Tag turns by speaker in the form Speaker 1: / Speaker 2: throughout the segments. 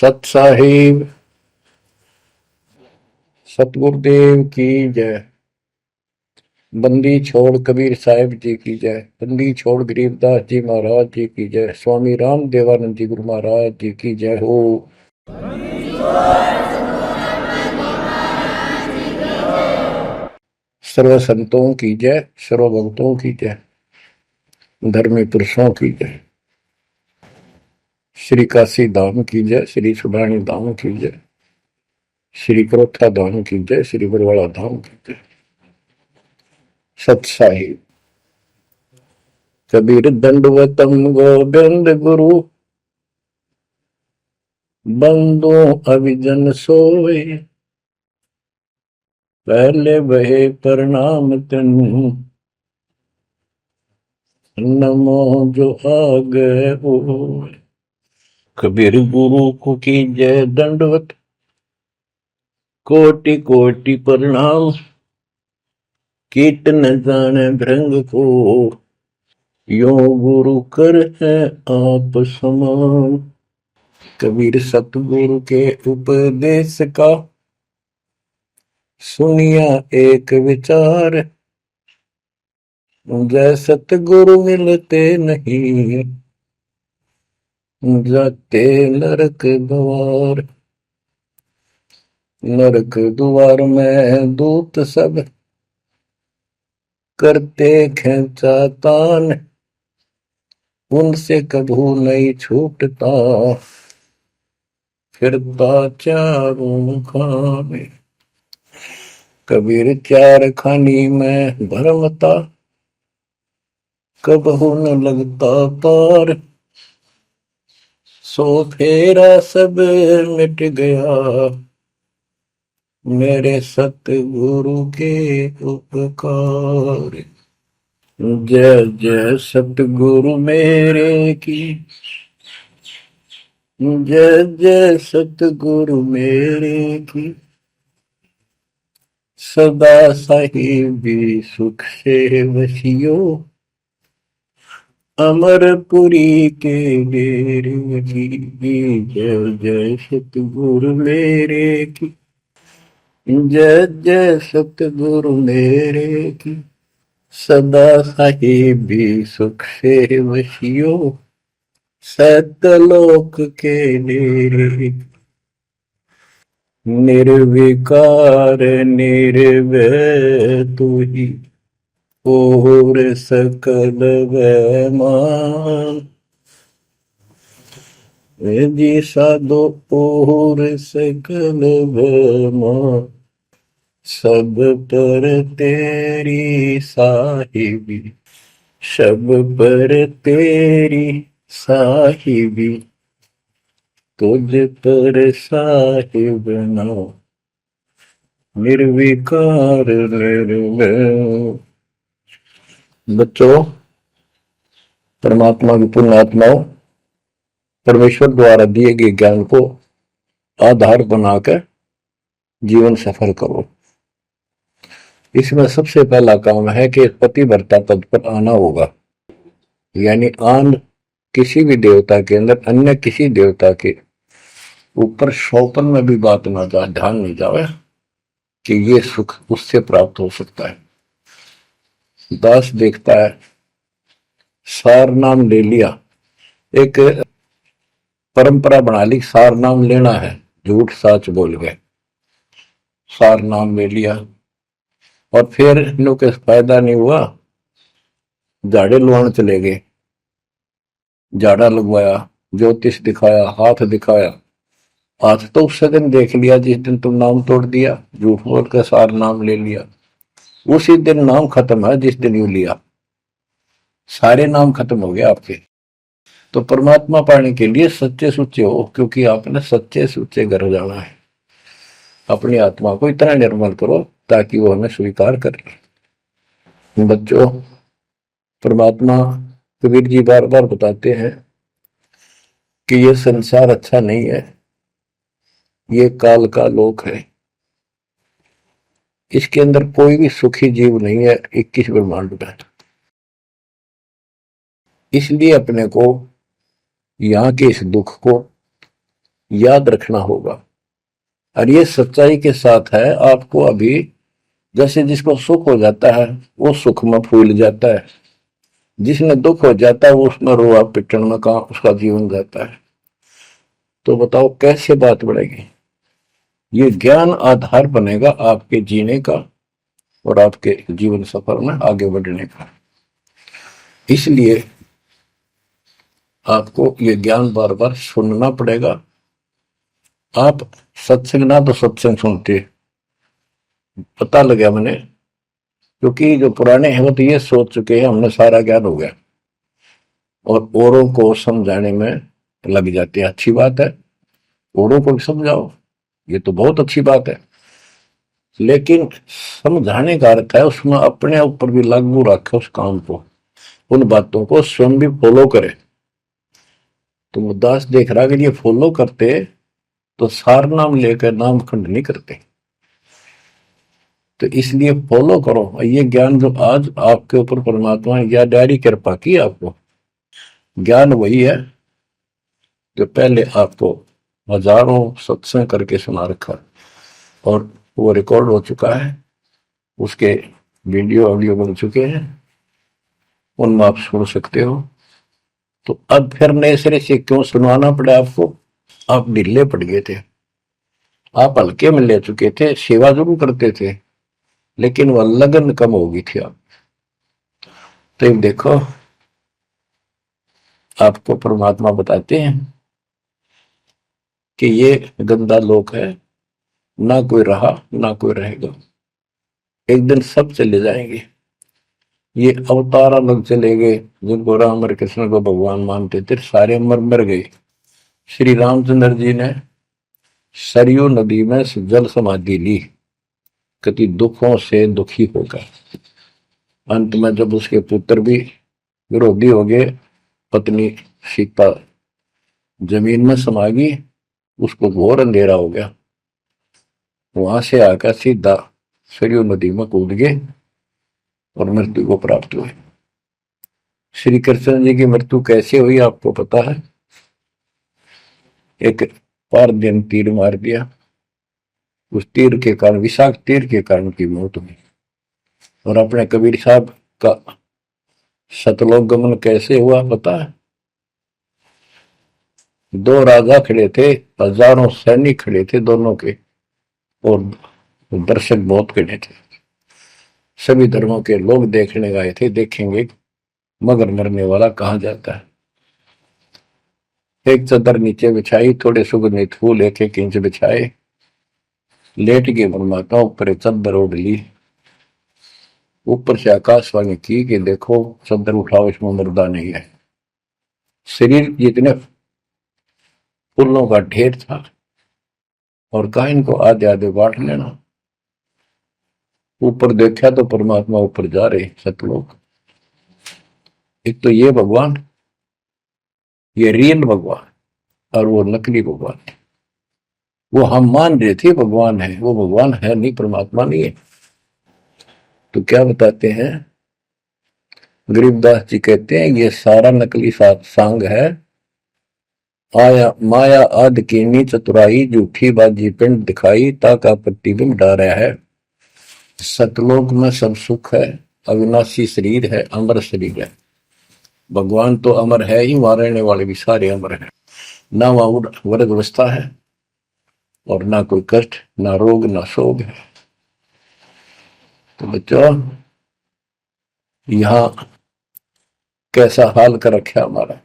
Speaker 1: सत साहिब सतगुरुदेव की जय। बंदी छोड़ कबीर साहिब जी की जय। बंदी छोड़ गरीबदास जी महाराज जी की जय। स्वामी राम देवानंद जी गुरु महाराज जी की जय हो। सर्व संतों की जय, सर्व भक्तों की जय, धर्मी पुरुषों की जय। श्री काशी धाम की जय, श्री सुडानी धाम की जय, श्री करोथा धाम की जय, श्री बरवाड़ा धाम की जय। सत साहिब कबीर दंडवतम गोविंद गुरु, बंदो अभिजन सोए, पहले बहे प्रणाम तनु, नमो जो आगे हो। कबीर गुरु को की जय दंडवत, कोटि कोटि प्रणाम, कीट न जाने भृंग को, यो गुरु कर है आप समान। कबीर सतगुरु के उपदेश का सुनिया एक विचार, जय सतगुरु मिलते नहीं, जाते नरक द्वार। नरक द्वार में दूत सब करते खेचा तान, उनसे कभू नहीं छूटता, फिरता चारों खाने। कबीर चार खानी में भरमता, कबहू न लगता पार, सो फेरा सब मिट गया, मेरे सतगुरु के उपकार। जय जय सतगुरु मेरे की, जय जय सतगुरु मेरे की, सदा साहिबी सुख से वसियो, अमरपुरी के डेरे की। जय जय सतगुरु मेरे की, जय जय सतगुरु मेरे की, सदा साहिबी सुख से वसियो, सतलोक के डेरे। निर्विकार निर्भय तू ही, और सकल वैमान, जी साधो और सकल वैमान, सब पर तेरी साहिबी, सब पर तेरी साहिबी, तुझ पर साहिब नाम, निर्विकार निर्भय। बच्चों, परमात्मा की पुण्य आत्माओं, परमेश्वर द्वारा दिए गए ज्ञान को आधार बनाकर जीवन सफल करो। इसमें सबसे पहला काम है कि पतिव्रता पद पर आना होगा, यानी आन किसी भी देवता के अंदर अन्य किसी देवता के ऊपर शौपन में भी बात ना जाए, ध्यान नहीं जाए कि ये सुख उससे प्राप्त हो सकता है। दास देखता है, सार नाम ले लिया, एक परंपरा बना ली, सार नाम लेना है, झूठ साच बोल गए, सार नाम ले लिया और फिर इन्हों के फायदा नहीं हुआ, झाड़े लुहान चले गए, झाड़ा लगवाया, ज्योतिष दिखाया, हाथ दिखाया, हाथ तो उस दिन देख लिया जिस दिन तुम नाम तोड़ दिया, झूठ बोल कर सार नाम ले लिया, उसी दिन नाम खत्म है जिस दिन यू लिया, सारे नाम खत्म हो गए आपके। तो परमात्मा पाने के लिए सच्चे सुच्चे हो, क्योंकि आपने सच्चे सुच्चे घर जाना है। अपनी आत्मा को इतना निर्मल करो ताकि वो हमें स्वीकार करे। बच्चों, परमात्मा कबीर जी बार बार बताते हैं कि ये संसार अच्छा नहीं है, ये काल का लोक है, इसके अंदर कोई भी सुखी जीव नहीं है 21 ब्रह्मांड में। इसलिए अपने को यहाँ के इस दुख को, याद रखना होगा। और ये सच्चाई के साथ है। आपको अभी जैसे जिसको सुख हो जाता है वो सुख में फूल जाता है, जिसने दुख हो जाता है वो उसमें रोआ पिटन में कहा उसका जीवन जाता है। तो बताओ कैसे बात बढ़ेगी। ये ज्ञान आधार बनेगा आपके जीने का और आपके जीवन सफर में आगे बढ़ने का। इसलिए आपको ये ज्ञान बार बार सुनना पड़ेगा। आप सत्संग ना तो सत्संग सुनते, पता लगा मैंने, क्योंकि जो पुराने हैं वो तो ये सोच चुके हैं हमने सारा ज्ञान हो गया और औरों को समझाने में लग जाते हैं। अच्छी बात है, औरों को भी समझाओ, ये तो बहुत अच्छी बात है, लेकिन समझाने का अर्थ है उसमें अपने ऊपर भी लागू रखे उस काम को, उन बातों को स्वयं भी फॉलो करे। तो मुद्दास देख रहा कि ये फॉलो करते तो सार नाम लेकर नाम खंड नहीं करते। तो इसलिए फॉलो करो ये ज्ञान जो आज आपके ऊपर परमात्मा ने या डायरी कृपा की आपको। ज्ञान वही है जो पहले आपको हजारों सत्संग करके सुना रखा और वो रिकॉर्ड हो चुका है, उसके वीडियो ऑडियो बन चुके हैं, उनमें आप सुन सकते हो। तो अब फिर नए सिरे से क्यों सुनवाना पड़ा आपको। आप ढीले पड़ गए थे, आप हल्के में ले चुके थे, सेवा जरूर करते थे लेकिन वह लगन कम हो गई थी आप। तो देखो आपको परमात्मा बताते हैं कि ये गंदा लोक है, ना कोई रहा ना कोई रहेगा, एक दिन सब चले जाएंगे। ये अवतार अलग चले गए, जिनको राम और कृष्ण को भगवान मानते थे सारे मर मर गए। श्री रामचंद्र जी ने सरयू नदी में जल समाधि ली, कति दुखों से दुखी होकर। अंत में जब उसके पुत्र भी विरोधी हो गए, पत्नी सीता जमीन में समा गई, उसको घोर अंधेरा हो गया, वहां से आकर सीधा सरयू नदी में कूद गए और मृत्यु को प्राप्त हुए। श्री कृष्ण जी की मृत्यु कैसे हुई आपको पता है। एक पार दिन तीर मार दिया, उस तीर के कारण, विषाक्त तीर के कारण की मौत हुई। और अपने कबीर साहब का सतलोक गमन कैसे हुआ पता है। दो राजा खड़े थे, हजारों सैनिक खड़े थे दोनों के, और दर्शक बहुत खड़े थे, सभी धर्मों के लोग देखने गए थे, देखेंगे मगर मरने वाला कहाँ जाता है। एक चादर नीचे बिछाई, थोड़े सुगंधित फूल एक एक इंच बिछाए, लेट के परमात्मा ऊपर चादर ओढ़ ली, ऊपर से आकाशवाणी की कि देखो चादर उठाओ, इसमें मुर्दा नहीं है। शरीर जितने फूलों का ढेर था और कहा इनको आधे आधे बांट लेना। ऊपर देखा तो परमात्मा ऊपर जा रहे सतलोक। एक तो ये भगवान, ये रियल भगवान, और वो नकली भगवान। वो हम मान रहे थे भगवान है, वो भगवान है नहीं, परमात्मा नहीं है। तो क्या बताते हैं गरीबदास जी, कहते हैं ये सारा नकली सांग है, आया माया आदि कीनी चतुराई, झूठी बाजी पिंड दिखाई, ताका प्रतिबिंब डारा है। सतलोक में सब सुख है, अविनाशी शरीर है, अमर शरीर है। भगवान तो अमर है ही, वहां रहने वाले भी सारे अमर है। ना वहां वर्ग अवस्था है और ना कोई कष्ट, ना रोग, ना शोक है। तो बच्चों यहां कैसा हाल कर रखा हमारा,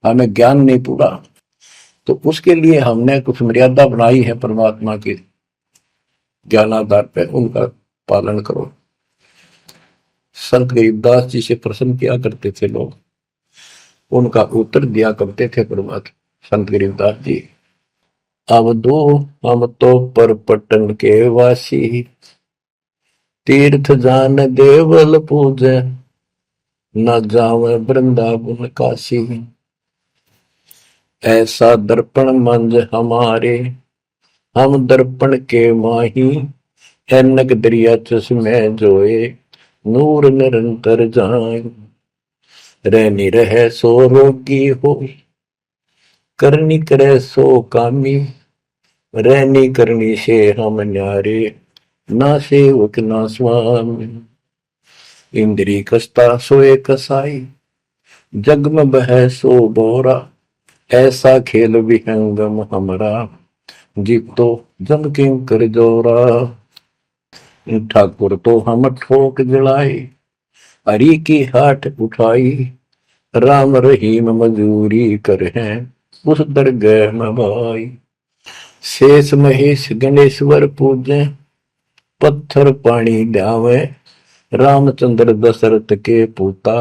Speaker 1: हमें ज्ञान नहीं पूरा, तो उसके लिए हमने कुछ मर्यादा बनाई है परमात्मा के ज्ञानाधार पे, उनका पालन करो। संत गरीबदास जी से प्रश्न किया करते थे लोग, उनका उत्तर दिया करते थे परमात्मा संत गरीबदास जी। अब दो हम तो पर पटन के वासी, तीर्थ जान देवल पूजे, न जावे वृंदावन काशी। ऐसा दर्पण मंज हमारे, हम दर्पण के माही, ऐनक दरिया चश्मे जोए, नूर निरंतर जाए। रहनी रहे सो रोगी हो, करनी करे सो कामी, रहनी करनी से हम न्यारे, ना सेवक ना स्वामी। इंद्री कसता सोए कसाई, जग में बह सो बोरा, ऐसा खेल विहंगम हमरा, जीव तो जम किं कर जोरा। ठाकुर तो हम ठोक जड़ाई, हरि की हाट उठाई, राम रहीम मजूरी कर हैं, उस दरगह में भाई। शेष महेश गणेश्वर पूजे, पत्थर पानी ध्यावे, रामचंद्र दशरथ के पूता,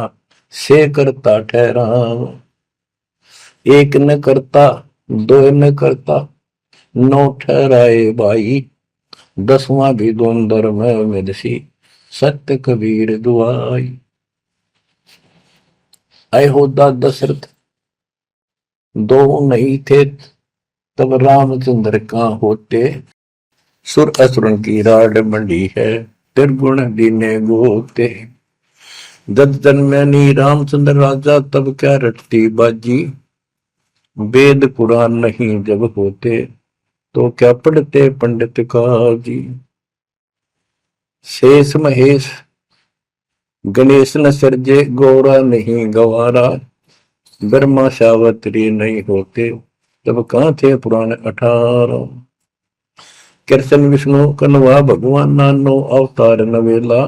Speaker 1: से करता ठहराव। एक न करता दो न करता, नौ ठहराए भाई, दसवां भी द्वंद्व में मेदसी, सत्य कबीर दुआई। आए होदा दशरथ दो नहीं थे, तब रामचंद्र का होते, सुर असुरन की राड मंडी है, त्रिगुण दीने गोते। जब जन्मनी रामचंद्र राजा, तब क्या रटती बाजी, वेद पुराण नहीं जब होते, तो क्या पढ़ते पंडित काजी। शेष महेश गणेश न सर्जे, गौरा नहीं गवारा, ब्रह्मा सावत्री नहीं होते, तब कहां थे पुराण 18। कृष्ण विष्णु कन्वा भगवान, नानो अवतार नवेला,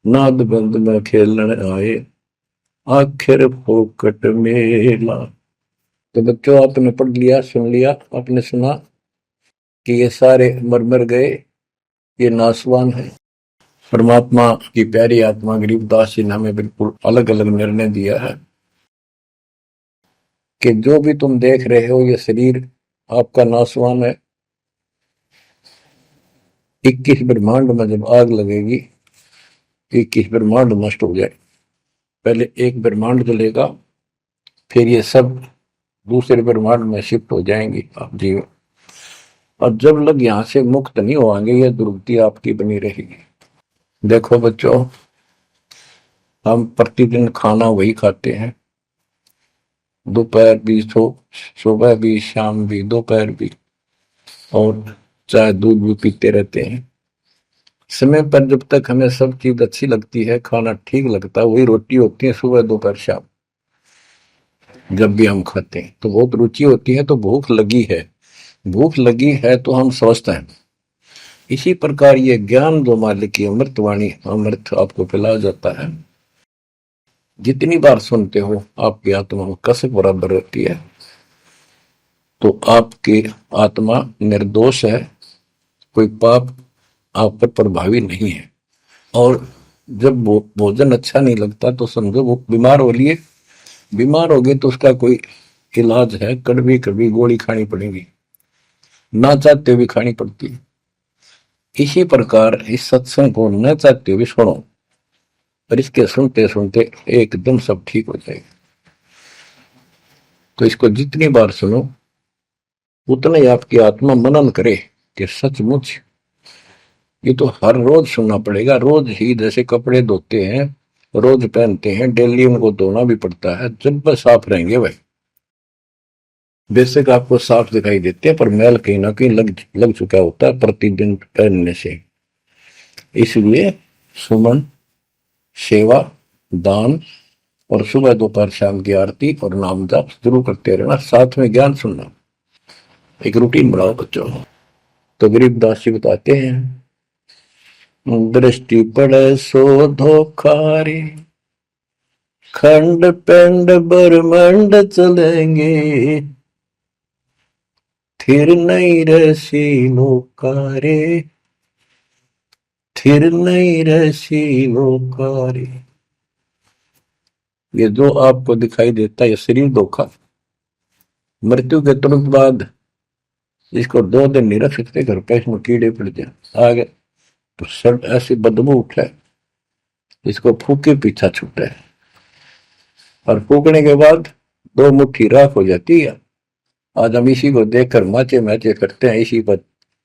Speaker 1: नाद बंद में खेलन आए, आखिर फोकट मेला। तो बच्चों आपने पढ़ लिया, सुन लिया, आपने सुना कि ये सारे मर मर गए, ये नासवान है। परमात्मा की प्यारी आत्मा गरीबदास जी ने हमें बिल्कुल अलग अलग निर्णय दिया है कि जो भी तुम देख रहे हो ये शरीर आपका नासवान है। 21 ब्रह्मांड में जब आग लगेगी, 21 ब्रह्मांड नष्ट हो जाए, पहले एक ब्रह्मांड जलेगा, फिर ये सब दूसरे ब्रह्मांड में शिफ्ट हो जाएंगे आप जीव। और जब लग यहां से मुक्त नहीं होंगे, ये दुर्गति आपकी बनी रहेगी। देखो बच्चों, हम प्रतिदिन खाना वही खाते हैं, दोपहर भी, सुबह भी, शाम भी, दोपहर भी, और चाय दूध भी पीते रहते हैं। समय पर जब तक हमें सब चीज अच्छी लगती है, खाना ठीक लगता है, वही रोटी होती है सुबह दोपहर शाम। जब भी हम खाते हैं तो बहुत रुचि होती है, तो भूख लगी है, भूख लगी है तो हम स्वस्थ हैं। इसी प्रकार ये ज्ञान जो मालिक की अमृतवाणी, अमृत आपको पिलाया जाता है, जितनी बार सुनते हो आपकी आत्मा में कसक बराबर रहती है। तो आपकी आत्मा निर्दोष है, कोई पाप आप पर प्रभावी नहीं है। और जब भोजन अच्छा नहीं लगता तो समझो वो बीमार हो लिए, बीमार हो गए तो उसका कोई इलाज है, कड़वी कड़वी गोली खानी पड़ेगी, ना चाहते हुए खानी पड़ती है। इसी प्रकार इस सत्संग को न चाहते हुए सुनो, और इसके सुनते सुनते एकदम सब ठीक हो जाएगा। तो इसको जितनी बार सुनो उतना ही आपकी आत्मा मनन करे कि सचमुच ये तो हर रोज सुनना पड़ेगा। रोज ही जैसे कपड़े धोते हैं, रोज पहनते हैं, डेली उनको धोना भी पड़ता है, जब बस साफ रहेंगे भाई। बेशक आपको साफ दिखाई देते हैं, पर मैल कहीं ना कहीं लग चुका होता है प्रतिदिन पहनने से। इसलिए सुमन, सेवा, दान और सुबह दोपहर शाम की आरती और नाम जाप जरूर करते रहना, साथ में ज्ञान सुनना, एक रूटीन बनाओ बच्चों। तो गरीबदास जी बताते हैं, दृष्टि पड़े सो धोखारी, खंड पेंड ब्रह्मंड चलेंगे, थिर नहीं रसी लोकारे, थिर नहीं रसी लोकारे। ये जो आपको दिखाई देता है ये शरीर धोखा, मृत्यु के तुरंत बाद इसको 2 दिन नहीं रख सकते घर पे, इसमें कीड़े पड़ जाए, आगे तो सब ऐसी बदबू उठे, इसको फूके पीछा छूटे, और फूकने के बाद 2 मुट्ठी राख हो जाती है। आज हम इसी को देखकर माचे मैचे करते हैं, इसी पर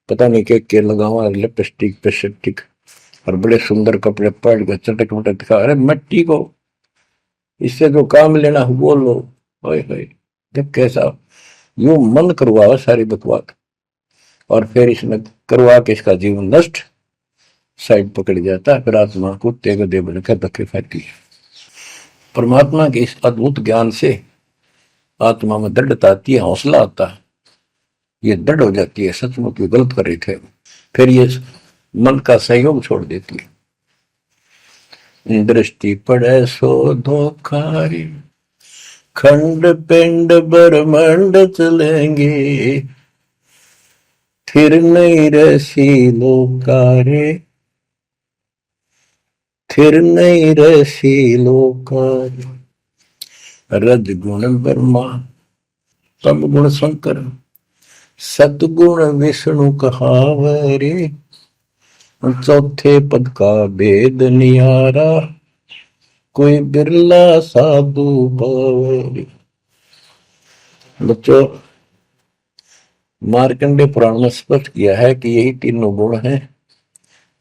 Speaker 1: पता नहीं के लगावा, लिपस्टिक पेस्टिक और बड़े सुंदर कपड़े पहन कर चटक मटक दिखा। अरे मिट्टी को, इससे जो काम लेना वो लो। जब कैसा यूं मन करवा सारी बकवास, और फिर इसने करवा के इसका जीवन नष्ट साइड पकड़ जाता है। फिर आत्मा कुत्ते गधे बनकर धक्के खाती है। परमात्मा के इस अद्भुत ज्ञान से आत्मा में दृढ़ता आती है, हौसला आता है, ये दृढ़ हो जाती है, सचमुच गलत कर रहे थे। फिर ये मन का सहयोग छोड़ देती है। दृष्टि पड़े सो धोखारी, खंड पिंड ब्रह्मांड चलेंगे, फिर नहीं रसी लोकारे, फिर नहीं रसी लोकारे। रजगुण ब्रह्मा, तम गुण शंकर, सतगुण विष्णु कहावरे, चौथे पद का भेद नियारा, कोई बिरला साधु पावरी। बच्चों, मार्कंडे पुराण में स्पष्ट किया है कि यही तीनों गुण हैं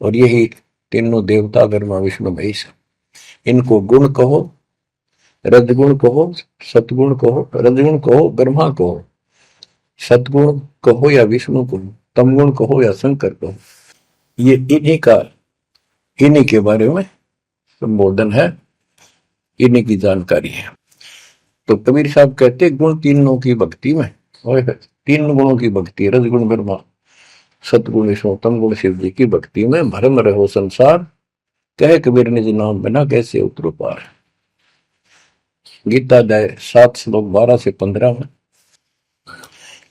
Speaker 1: और यही तीनों देवता ब्रह्मा विष्णु महेश। इनको गुण कहो, रजगुण कहो, सतगुण कहो, रजगुण कहो ब्रह्मा कहो, सतगुण कहो या विष्णु कहो, तमगुण कहो या शंकर कहो। ये इन्हीं के बारे में संबोधन है, इन्हीं की जानकारी है। तो कबीर साहब कहते गुण तीनों की भक्ति में, और तीन गुणों की भक्ति, रजगुण ब्रह्मा, सतगुण विष्णु, तमगुण शिव जी की भक्ति में भरम रहो संसार, कहे कबीर निज नाम बिना कैसे उतरो पार। गीता अध्याय 7 श्लोक 12 से 15 में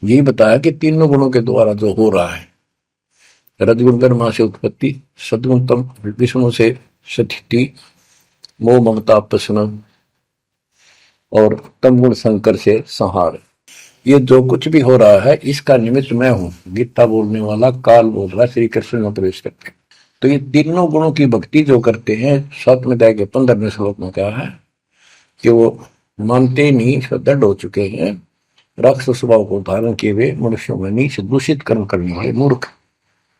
Speaker 1: यही बताया कि तीनों गुणों के द्वारा जो हो रहा है, रजगुण ब्रह्मा से उत्पत्ति, सदगुण तम विष्णु से स्थिति, मोह ममता प्रश्न, और तमगुण शंकर से संहार। ये जो कुछ भी हो रहा है इसका निमित्त मैं हूं, गीता बोलने वाला काल बोल रहा है श्री कृष्ण में प्रवेश करके। तो ये तीनों गुणों की भक्ति जो करते हैं, 7वें अध्याय के 15वें श्लोक में कहा है कि वो मानते नहीं, दृढ़ हो चुके हैं, राक्षस स्वभाव को धारण किए हुए मनुष्यों में नीच दूषित कर्म करने वाले मूर्ख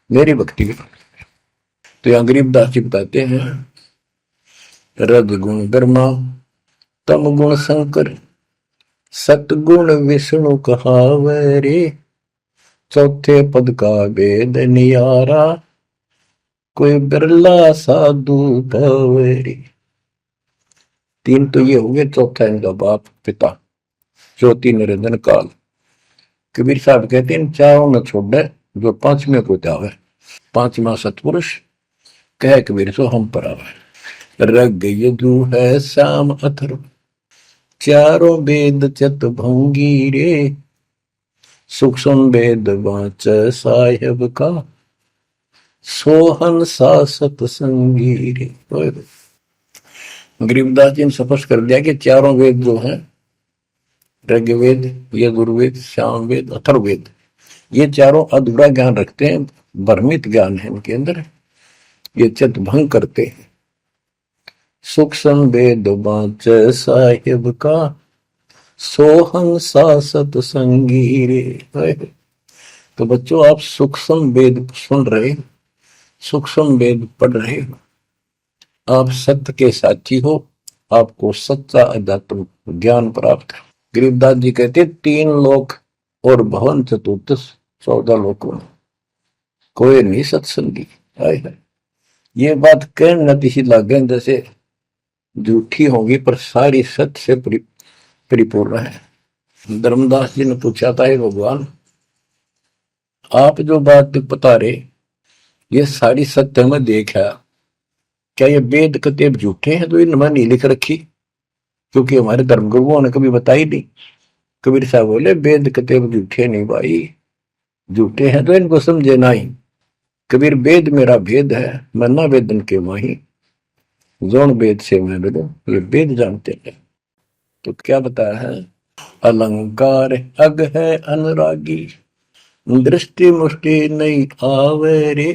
Speaker 1: मेरी भक्ति में। तो यहाँ गरीबदास जी बताते हैं, रजगुण ब्रह्मा, तमगुण शंकर, सतगुण विष्णु कहावरे, चौथे पद का भेद नियारा, कोई बिरला साधु पावरी। तीन तो ये हो गए, चौथा इनका बाप पिता ज्योति निरंजन काल। कबीर साहब कहते हैं चारों न छोड़े जो पांचवें को जावे, पांचवा सतपुरुष कह कबीर सो हम पर आवे। रग यदु है श्याम अथर्व, चारों वेद चत भंगी रे, सूक्ष्म वेद वाच साहेब का, सोहन सा सतसंगी रे। गरीबदास जी ने स्पष्ट कर दिया कि चारों वेद जो है, ऋग्वेद, यजुर्वेद, सामवेद, अथर्ववेद, ये चारों अधूरा ज्ञान रखते हैं, भ्रमित ज्ञान है इनके अंदर, ये चित भंग करते हैं। सूक्ष्म वेद वाच साहिब का, सोहं सा सतसंगी रे। तो बच्चों, आप सूक्ष्म वेद सुन रहे, सूक्ष्म वेद पढ़ रहे, आप सत्य के साथी हो, आपको सच्चा अध्यात्म ज्ञान प्राप्त है। गरीबदास जी कहते 3 लोक और भवन चतुर्दश 14 लोकों में कोई नहीं सत्संगी। ये बात कहने नती लागे जैसे झूठी होगी, पर सारी सत्य से परिपूर्ण है। धर्मदास जी ने पूछा था, भगवान आप जो बात बता रहे ये सारी सत्य में देखा, क्या ये वेद कतेब झूठे हैं तो इनमें नहीं लिख रखी? क्योंकि हमारे धर्म गुरुओं ने कभी बताई नहीं। कबीर साहब बोले वेद कतेब झूठे नहीं भाई, झूठे हैं तो इनको समझे नहीं। कबीर वेद मेरा भेद है, मैं ना वेदन के माही, जोन वेद से मैं मिलूं, ये वेद जानते हैं। तो क्या बताया है, अलंकार अग है अनुरागी, दृष्टि मुष्टि नहीं आवे रे,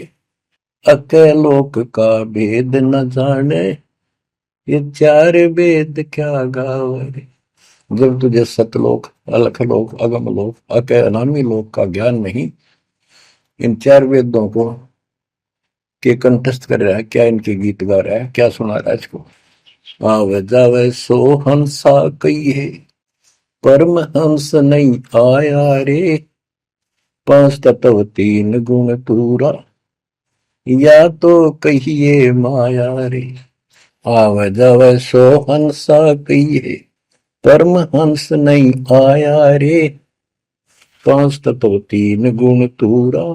Speaker 1: अकेलोक का भेद न जाने, ये 4 वेद क्या गावे। जब तुझे सतलोक, अलखलोक, अगमलोक, अके अनामी लोक का ज्ञान नहीं, इन 4 वेदों को के कंठस्थ कर रहा है, क्या इनके गीत गा रहा है, क्या सुना रहा है इसको। आवे जावे सो हंसा कही है, परमहंस नहीं आया रे, पांच तत्व तीन गुण पूरा, या तो कहिए माया रे, आव जव सो हंसा कहिए। परमहंस नहीं आया रे, पांच तत्व तीन गुण तूरा,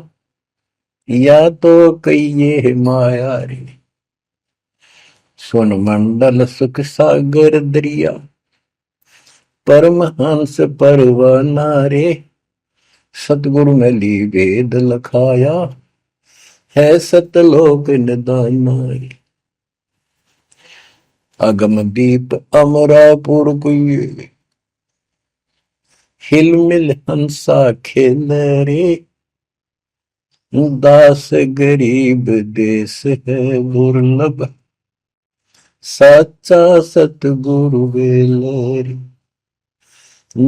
Speaker 1: या तो कहिए माया रे। सुन मंडल सुख सागर दरिया, परमहंस परवाना रे, सतगुरु में ली वेद लखाया, है सतलोक निदाना रे। अगम दीप अमरापुर कुए, हिल मिल हंसा खेल रे, दास गरीब देश है दुर्लभ, साचा सतगुरु वेल रे।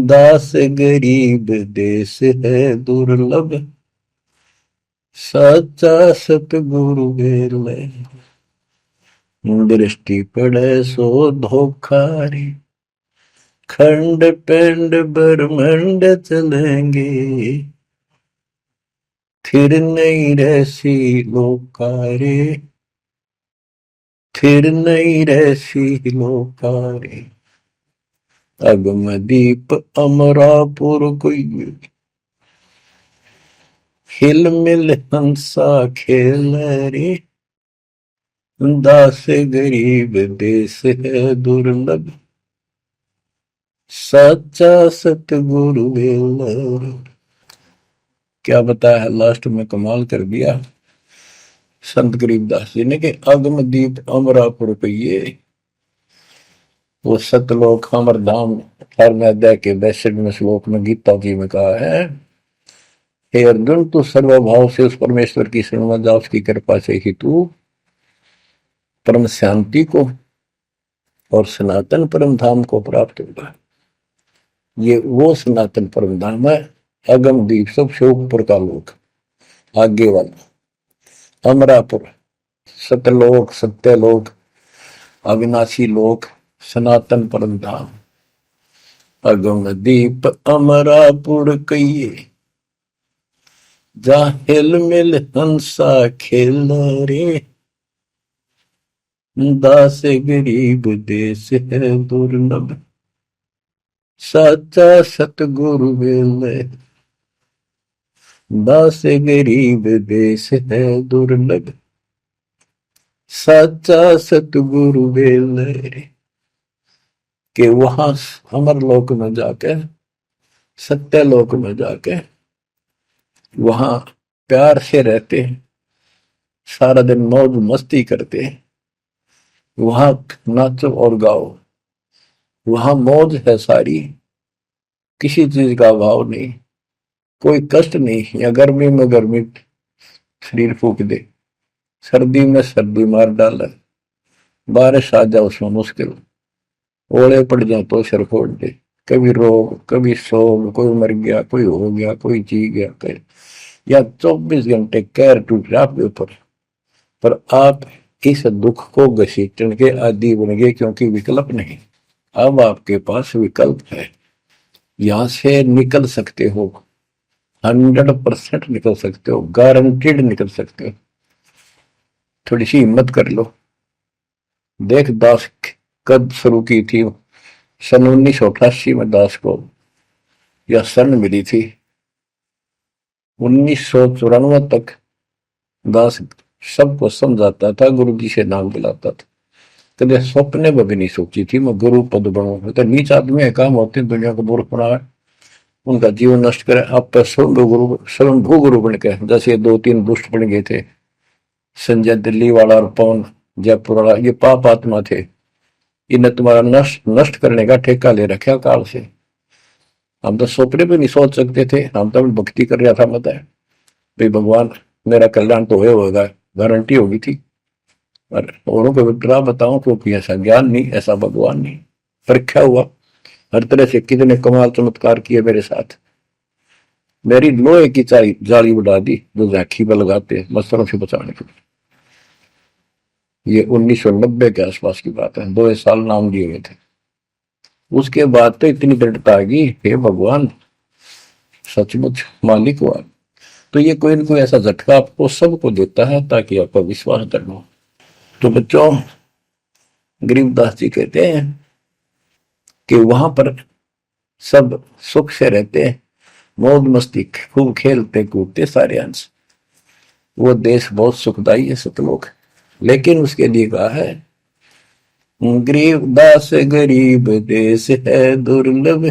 Speaker 1: दास गरीब देश है दुर्लभ, साचा सतगुरु वेल रे। दृष्टि पड़े सो धोखा रे, खंड पिंड ब्रह्मंड चलेंगे, फिर नहीं रहसी लोकारे, फिर नहीं रहसी लोकारे। अगम दीप अमरापुर कोई, हिल मिल हंसा खेल रे, दास गरीब देश है दुर्लभ, सच्चा सतगुरु वेल। क्या बताया लास्ट में, कमाल कर दिया संत गरीबदास जी ने कि अगम दीप अमरापुर पे, वो सतलोक अमर धाम 18वें अध्याय के 62वें श्लोक में गीता जी में कहा है, हे अर्जुन तू सर्वभाव से उस परमेश्वर की शरण जा, उसकी कृपा से ही तू परम शांति को और सनातन परम धाम को प्राप्त होगा। ये वो सनातन परम धाम है, अगम दीप सबसे ऊपर का लोक, आगे वाला अमरापुर, सतलोक सत्यलोक अविनाशी लोक, सनातन परम धाम। अगम दीप अमरापुर कहिए, जा हिल मिल हंसा खेल रे, दास गरीब देश है दुर्लभ, साचा सतगुरु वेल। दास गरीब देश है दुर्लभ, साचा सतगुरु वेल। कि वहां अमर लोक में जाके, सत्य लोक में जाके वहां प्यार से रहते हैं, सारा दिन मौज मस्ती करते हैं, वहां नाचो और गाओ, वहां मौज है सारी, किसी चीज का अभाव नहीं, कोई कष्ट नहीं। या गर्मी में गर्मी शरीर फूक दे, सर्दी में सर्दी मार डाले, बारिश आ जाए उसमें मुश्किल, ओले पड़ जाए तो सिर फोड़ दे, कभी रोग कभी शोक, कोई मर गया कोई हो गया कोई जी गया कोई, या 24 घंटे कैर टूट रहा आपके ऊपर, पर आप इस दुख को घसीटने के आदि बन गए, क्योंकि विकल्प नहीं। अब आपके पास विकल्प है, यहां से निकल सकते हो, 100% निकल सकते हो, गारंटीड निकल सकते हो। थोड़ी सी हिम्मत कर लो। देख दास कब शुरू की थी, सन 1988 में दास को यह शरण मिली थी। 1994 तक दास सबको समझाता था, गुरु जी से नाम दिलाता था, कभी सपने में भी नहीं सोची थी मैं गुरु पद बनूं। तो नीच आदमी है, काम होते हैं दुनिया को मूर्ख बनाए, उनका जीवन नष्ट करे, आप स्वयंभू गुरु बन के, जैसे 2-3 दुष्ट बन गए थे, संजय दिल्ली वाला और पवन जयपुर वाला, ये पाप आत्मा थे, इन्हें तुम्हारा नष्ट करने का ठेका ले रखा काल से। हम तो सपने भी नहीं सोच सकते थे, हम तो भक्ति कर रहा था, मत है भाई भगवान मेरा कल्याण तो होगा, गारंटी होगी थी। और औरों को विग्रह बताऊं क्योंकि ऐसा ज्ञान नहीं, ऐसा भगवान नहीं, परीक्षा हुआ हर तरह से, कितने कमाल चमत्कार किए मेरे साथ। मेरी लोहे की जाली उड़ा दी जो झांकी पर लगाते मच्छरों से बचाने के लिए। ये 1990 के आसपास की बात है, 2 साल नाम दिए हुए थे। उसके बाद तो इतनी दृढ़ता आ गई, हे भगवान सचमुच मालिक हुआ। तो ये कोई ना कोई ऐसा झटका आपको सबको देता है ताकि आपका विश्वास दृढ़ हो। तो बच्चों, गरीबदास जी कहते हैं कि वहां पर सब सुख से रहते हैं, मौज मस्ती खूब खेलते कूदते सारे अंश। वो देश बहुत सुखदाई है सतलोक, लेकिन उसके लिए कहा है गरीबदास गरीब देश है दुर्लभ,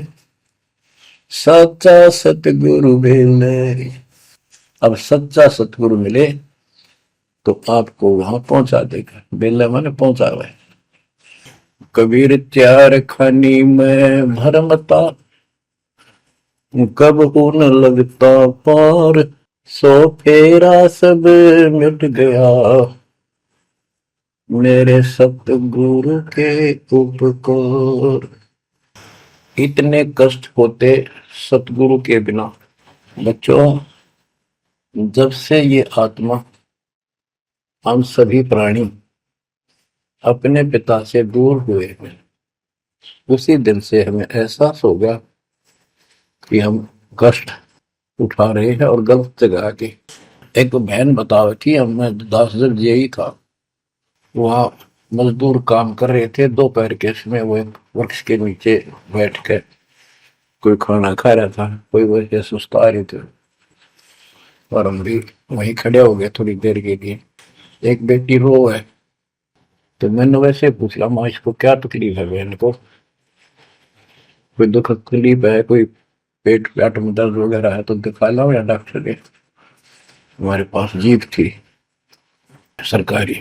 Speaker 1: सच्चा सतगुरु मिले। अब सच्चा सतगुरु मिले तो आपको वहां पहुंचा देगा। बेला माने पहुंचा हुआ है। कबीर चार खानी में भरमता, कब न लगता पार, सो फेरा सब मिट गया, मेरे सतगुरु के उपकार। इतने कष्ट होते सतगुरु के बिना। बच्चों, जब से ये आत्मा, हम सभी प्राणी अपने पिता से दूर हुए हैं, उसी दिन से हमें एहसास हो गया कि हम कष्ट उठा रहे हैं और गलत जगह के। एक बहन बता रही थी, मैं 10 यही था, वहां मजदूर काम कर रहे थे, दोपहर के समय वो एक वृक्ष के नीचे बैठ कर कोई खाना खा रहा था, कोई वैसे सुस्ता रहे थे और हम भी वहीं खड़े हो गए थोड़ी देर के लिए। एक बेटी रो है, तो मैंने वैसे पूछा, माँ इसको क्या तकलीफ है, बहन को कोई दुख तकलीफ है, कोई पेट पेट में दर्द वगैरह है तो दिखा लाओ या डॉक्टर के। हमारे पास जीप थी सरकारी,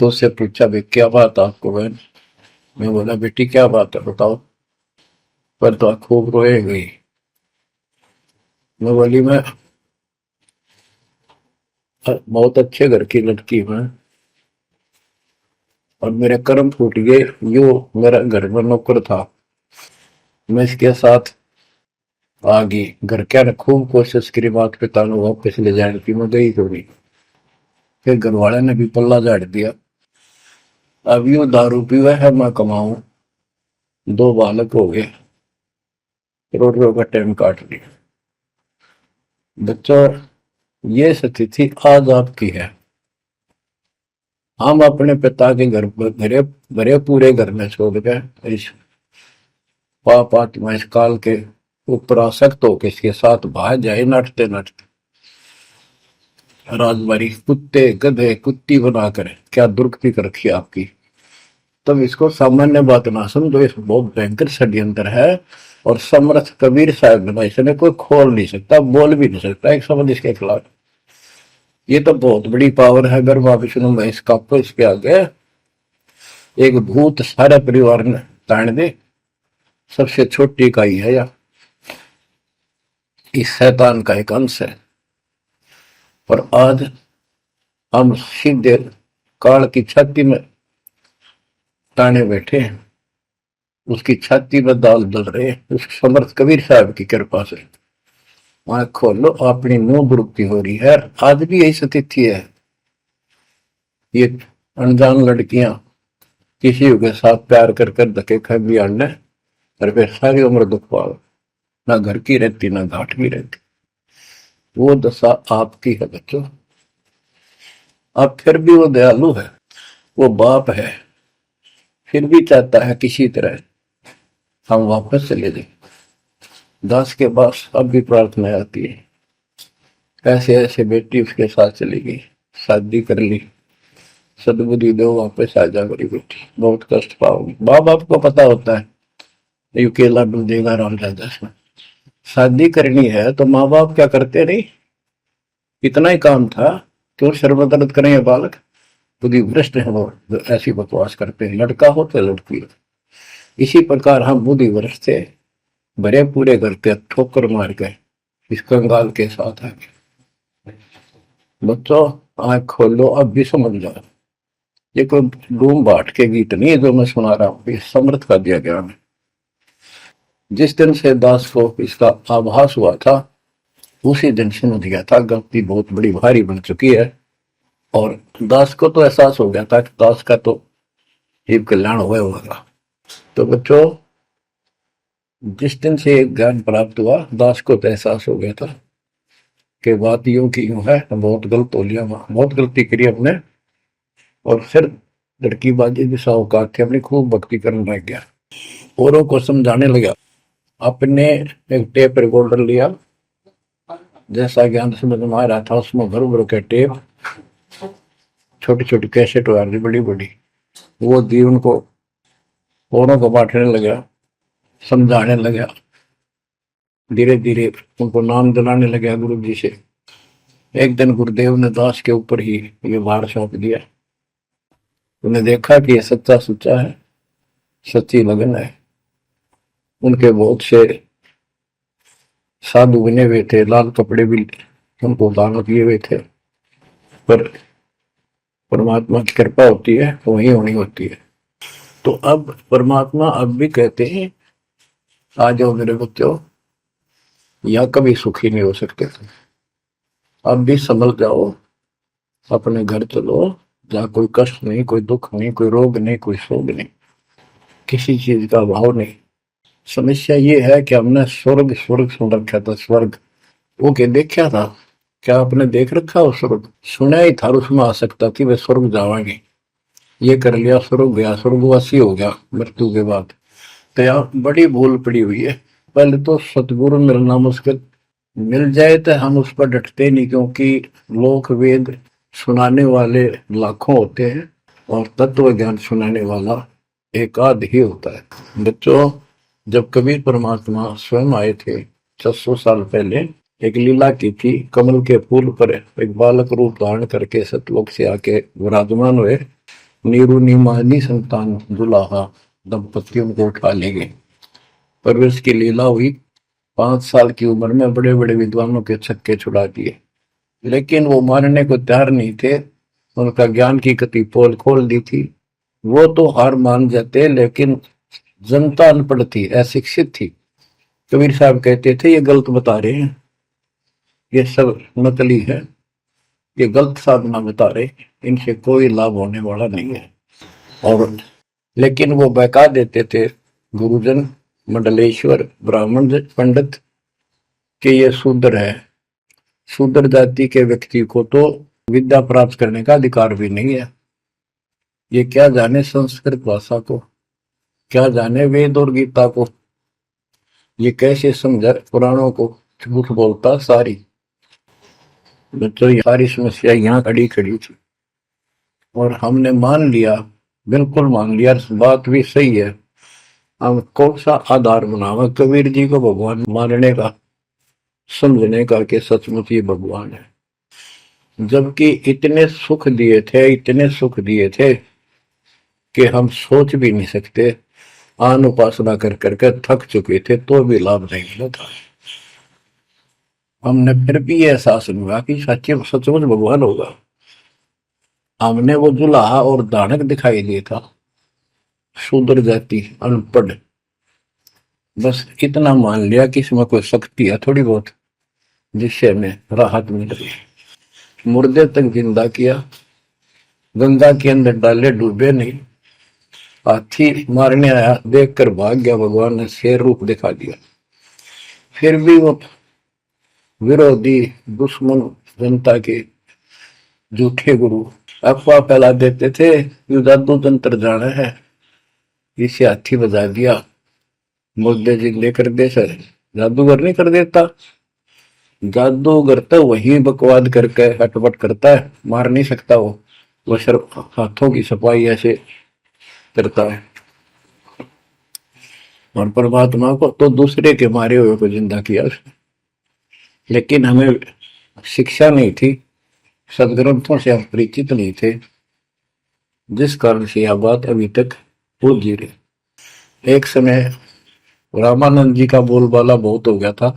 Speaker 1: तो उससे पूछा भाई क्या बात आपको बहन। मैं बोला बेटी क्या बात है बताओ। पर तो खूब रोए गई। मैं बोली मैं बहुत अच्छे घर की लड़की हूं और मेरे कर्म फूट गए। यो मेरा घर में नौकर था, मैं इसके साथ आ गई। घर क्या ने खूब कोशिश करी माता पिता ने वापस ले जाने की, मैं गई थोड़ी। फिर घर वाले ने भी पल्ला झाड़ दिया। अब यू दारू पीवा है, मैं कमाऊं, 2 बालक हो गए, करोड़ों का टाइम काट लिया। बच्चों, ये स्थिति आज आपकी है। हम अपने पिता के घर भरे भरे पूरे घर में छोड़ गए, इस पाप आत्मा इस काल के ऊपर आसक्त होकर इसके साथ भाग जाए नटते नटते। राजबारी कुत्ते गधे कुत्ती बनाकर क्या दुर्गति कर रखी आपकी। तब इसको सामान्य बात ना समझो, इस बहुत भयंकर षड्यंत्र है। और समर्थ कबीर साहब ने इसने कोई खोल नहीं सकता, बोल भी नहीं सकता एक शब्द इसके खिलाफ। ये तो बहुत बड़ी पावर है। अगर वहां विष्णु में इसका इसके आगे एक भूत सारे परिवार ने ताण दे, सबसे छोटी इकाई है या इस शैतान का एक अंश है। और आज हम सीधे काल की छाती में ताने बैठे हैं, उसकी छाती में दाल डल रहे हैं उस समर्थ कबीर साहब की कृपा से। वहां खोलो, अपनी मुंह बुरुक्ति हो रही है। आज भी यही स्थिति है। ये अनजान लड़कियां किसी के साथ प्यार कर कर धके खा भी आने और फिर सारी उम्र दुख पाओ, ना घर की रहती ना घाट की रहती। वो दशा आपकी है बच्चों। अब फिर भी वो दयालु है, वो बाप है, फिर भी चाहता है किसी तरह हम वापस चले जाए। दास के पास अब भी प्रार्थना आती है, ऐसे ऐसे बेटी उसके साथ चली गई, शादी कर ली, सदबुद्धि दो वापस आ जा मेरी बेटी, बहुत कष्ट पाओगी। माँ बाप को पता होता है ये केला डूब देगा राम राजा से। शादी करनी है तो माँ बाप क्या करते नहीं, इतना ही काम था, क्यों शर्मदर्द करें ये बालक। बुद्धि भ्रष्ट है वो जो ऐसी बकवास करते हैं, लड़का हो तो लड़की हो। इसी प्रकार हम बुद्धि भ्रष्ट थे, भरे पूरे करते ठोकर मार गए इस कंगाल के साथ आगे। बच्चों, आंख खोलो, अब भी समझ जाओ। ये कोई डूम बाट के गीत नहीं है जो मैं सुना रहा हूं, ये समर्थ का दिया गया है। जिस दिन से दास को इसका आभास हुआ था उसी दिन समझ गया था गलती बहुत बड़ी भारी बन चुकी है। और दास को तो एहसास हो गया था कि दास का तो जीव कल्याण हुआ होगा। तो बच्चों, जिस दिन से ज्ञान प्राप्त हुआ, दास को तो एहसास हो गया था कि बात यूं की यूं है, बहुत गलत हो लिया, बहुत गलती करी हमने। और फिर लड़की बाजी भी साहूकार थे, अपनी खूब भक्ति करने लग गया, औरों को समझाने लगा। अपने एक टेप रिकॉर्डर लिया, जैसा ज्ञान समझ में आ रहा था उसमें भर भर के टेप, छोटी छोटी कैसेट आ रही बड़ी बड़ी, वो दी उनको, औरों को बांटने लगा, समझाने लगा, धीरे धीरे उनको नाम दिलाने लगा गुरु जी से। एक दिन गुरुदेव ने दास के ऊपर ही ये भार सौंप दिया। उन्हें देखा कि ये सच्चा सुच्चा है, सच्ची लगन है। उनके बहुत से साधु बने हुए थे, लाल कपड़े भी उनको दान किए हुए थे, पर परमात्मा की कृपा होती है तो वही होनी होती है। तो अब परमात्मा अब भी कहते हैं, आ जाओ मेरे बच्चों, या कभी सुखी नहीं हो सकते, अब भी संभल जाओ, अपने घर चलो, जहाँ कोई कष्ट नहीं, कोई दुख नहीं, कोई रोग नहीं, कोई शोक नहीं, किसी चीज का अभाव नहीं। समस्या ये है कि हमने स्वर्ग स्वर्ग सुन रखा था, स्वर्ग वो के देखा था, क्या आपने देख रखा हो स्वर्ग? सुना ही था, उसमें आ सकता थी वे स्वर्ग जावाएंगे, ये कर लिया स्वर्ग गया, स्वर्गवासी हो गया मृत्यु के बाद। तो यार बड़ी भूल पड़ी हुई है। पहले तो सतगुरु मिलना मुश्किल, मिल जाए तो हम उस पर डटते नहीं, क्योंकि लोक वेद सुनाने वाले लाखों होते हैं और तत्व ज्ञान सुनाने वाला एक आध ही होता है। बच्चों, जब कबीर परमात्मा स्वयं आए थे 600 साल पहले, एक लीला की थी, कमल के फूल पर एक बालक रूप धारण करके सतलोक से आके विराजमान हुए। नीरू नीमानी संतान दुलाहा दंपतियों को उठा ले गए। परवेश की लीला हुई, 5 साल की उम्र में बड़े बड़े विद्वानों के छक्के छुड़ा दिए, लेकिन वो मानने को तैयार नहीं थे। उनका ज्ञान की कति पोल खोल दी थी, वो तो हार मान जाते, लेकिन जनता अनपढ़ थी, अशिक्षित थी। कबीर साहब कहते थे ये गलत बता रहे हैं, ये सब नकली है, ये गलत साधना बता रहे, इनसे कोई लाभ होने वाला नहीं है। और लेकिन वो बहका देते थे गुरुजन, मंडलेश्वर, ब्राह्मण पंडित, कि ये शूद्र है, शूद्र जाति के व्यक्ति को तो विद्या प्राप्त करने का अधिकार भी नहीं है, ये क्या जाने संस्कृत भाषा को, क्या जाने वेद और गीता को, ये कैसे समझा पुराणों को, झूठ बोलता सारी। बच्चों, ये सारी समस्या यहाँ खड़ी खड़ी थी और हमने मान लिया, बिल्कुल मान लिया, बात भी सही है। हम कौन सा आधार बनावा कबीर जी को भगवान मानने का, समझने का कि सचमुच ये भगवान है, जबकि इतने सुख दिए थे, इतने सुख दिए थे कि हम सोच भी नहीं सकते। आन उपासना कर करके थक चुके थे तो भी लाभ नहीं मिला था। हमने फिर भी ये एहसास नहीं हुआ कि सच्चे सचमुच भगवान होगा। हमने वो जुलाहा और दानक दिखाई दिया था, शूद्र जाति, अनपढ़, बस इतना मान लिया कि इसमें कोई शक्ति है थोड़ी बहुत, जिससे हमें राहत मिल रही है। मुर्दे तक जिंदा किया, गंगा के अंदर डाले, डूबे नहीं। हाथी मारने आया, देखकर भाग गया, भगवान ने शेर रूप दिखा दिया। फिर भी वो विरोधी, दुश्मन जनता के झूठे गुरु अफवाह फैला देते थे, यू जादू तंत्र जाना है, इसे हाथी बजा दिया, मुर्दे जिंदे कर दे। सर जादूगर नहीं कर देता, जादूगर तो वही बकवाद करके हटपट करता है, मार नहीं सकता वो सिर्फ हाथों की सफाई ऐसे करता है। और परमात्मा को तो दूसरे के मारे हुए को जिंदा किया उसने। लेकिन हमें शिक्षा नहीं थी, सदग्रंथों से हम परिचित नहीं थे, जिस कारण से यह बात अभी तक उलझी रही। एक समय रामानंद जी का बोलबाला बहुत हो गया था,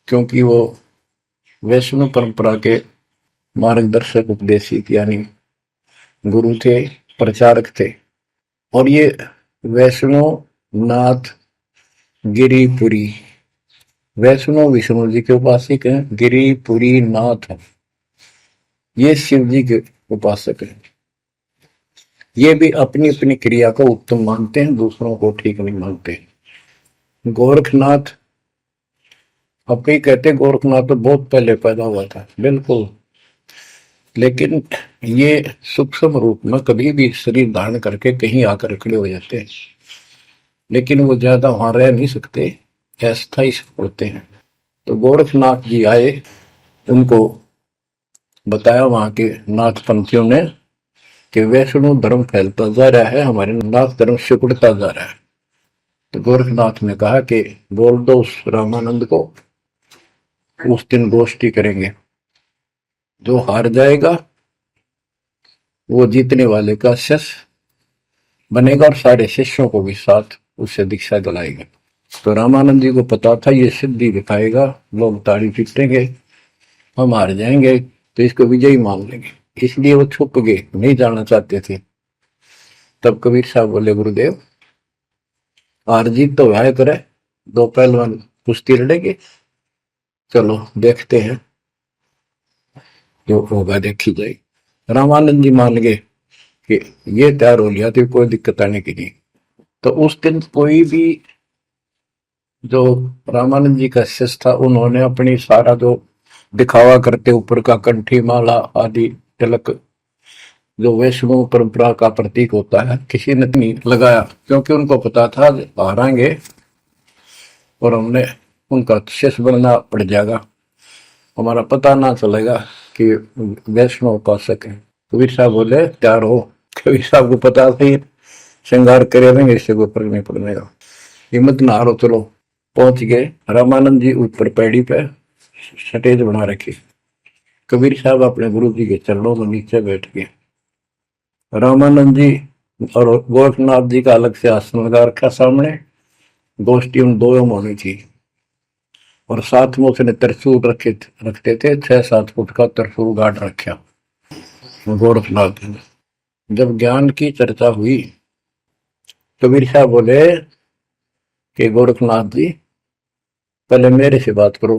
Speaker 1: क्योंकि वो वैष्णव परंपरा के मार्गदर्शक, उपदेशिक यानी गुरु थे, प्रचारक थे। और ये वैष्णव नाथ गिरिपुरी, वैष्णव विष्णु जी के उपासक हैं, गिरिपुरी नाथ हैं, ये शिव जी के उपासक हैं। ये भी अपनी अपनी क्रिया को उत्तम मानते हैं, दूसरों को ठीक नहीं मानते। गोरखनाथ अब ही कहते गोरखनाथ तो बहुत पहले पैदा हुआ था, बिल्कुल, लेकिन ये सूक्ष्म रूप में कभी भी शरीर धारण करके कहीं आकर खड़े हो जाते हैं, लेकिन वो ज्यादा वहां रह नहीं सकते, अस्थायी होते हैं। तो गोरखनाथ जी आए, उनको बताया वहां के नाथ पंथियों ने कि वैष्णव धर्म फैलता जा रहा है, हमारे नाथ धर्म सिकुड़ता जा रहा है। तो गोरखनाथ ने कहा कि बोल दो उस रामानंद को, उस दिन गोष्ठी करेंगे, जो हार जाएगा वो जीतने वाले का शिष्य बनेगा और सारे शिष्यों को भी साथ उससे दीक्षा दिलाएगा। तो रामानंद जी को पता था ये सिद्धि दिखाएगा, लोग ताड़ी पीटेंगे, हम हार जाएंगे, तो इसको विजयी मान लेंगे, इसलिए वो छुप गए, नहीं जाना चाहते थे। तब कबीर साहब बोले गुरुदेव हार जीत तो वह करे, दो पहलवान कुश्ती लड़ेंगे, चलो देखते हैं, जो होगा देखी जाएगी। रामानंद जी मान गए कि ये तैयार हो लिया तो कोई दिक्कत आने की नहीं। तो उस दिन कोई भी जो रामानंद जी का शिष्य था, उन्होंने अपनी सारा जो दिखावा करते ऊपर का कंठी माला आदि तिलक जो वैष्णव परंपरा का प्रतीक होता है, किसी ने नहीं लगाया, क्योंकि उनको पता था हारेंगे और हमने उनका शिष्य बनना पड़ जाएगा, हमारा पता ना चलेगा कि वैष्णव उपासक है। कबीर साहब बोले तैयार हो। कबीर साहब को पता था श्रृंगार करे रहेंगे, इससे कोई फर्क नहीं पड़ेगा, हिम्मत ना हारो, चलो। पहुंच गए, रामानंद जी ऊपर पैड़ी पे स्टेज बना रखी, कबीर साहब अपने गुरु जी के चरणों में नीचे बैठ गए, रामानंद जी और गोरखनाथ जी का अलग से आसन लगा रखा सामने, गोष्ठी उन दो में होनी थी, और साथ में उसने त्रिशूल रखते थे, 6-7 फुट का त्रिशूल गाड़ रखा गोरखनाथ ने। जब ज्ञान की चर्चा हुई, कबीर साहब बोले कि गोरखनाथ जी पहले मेरे से बात करो,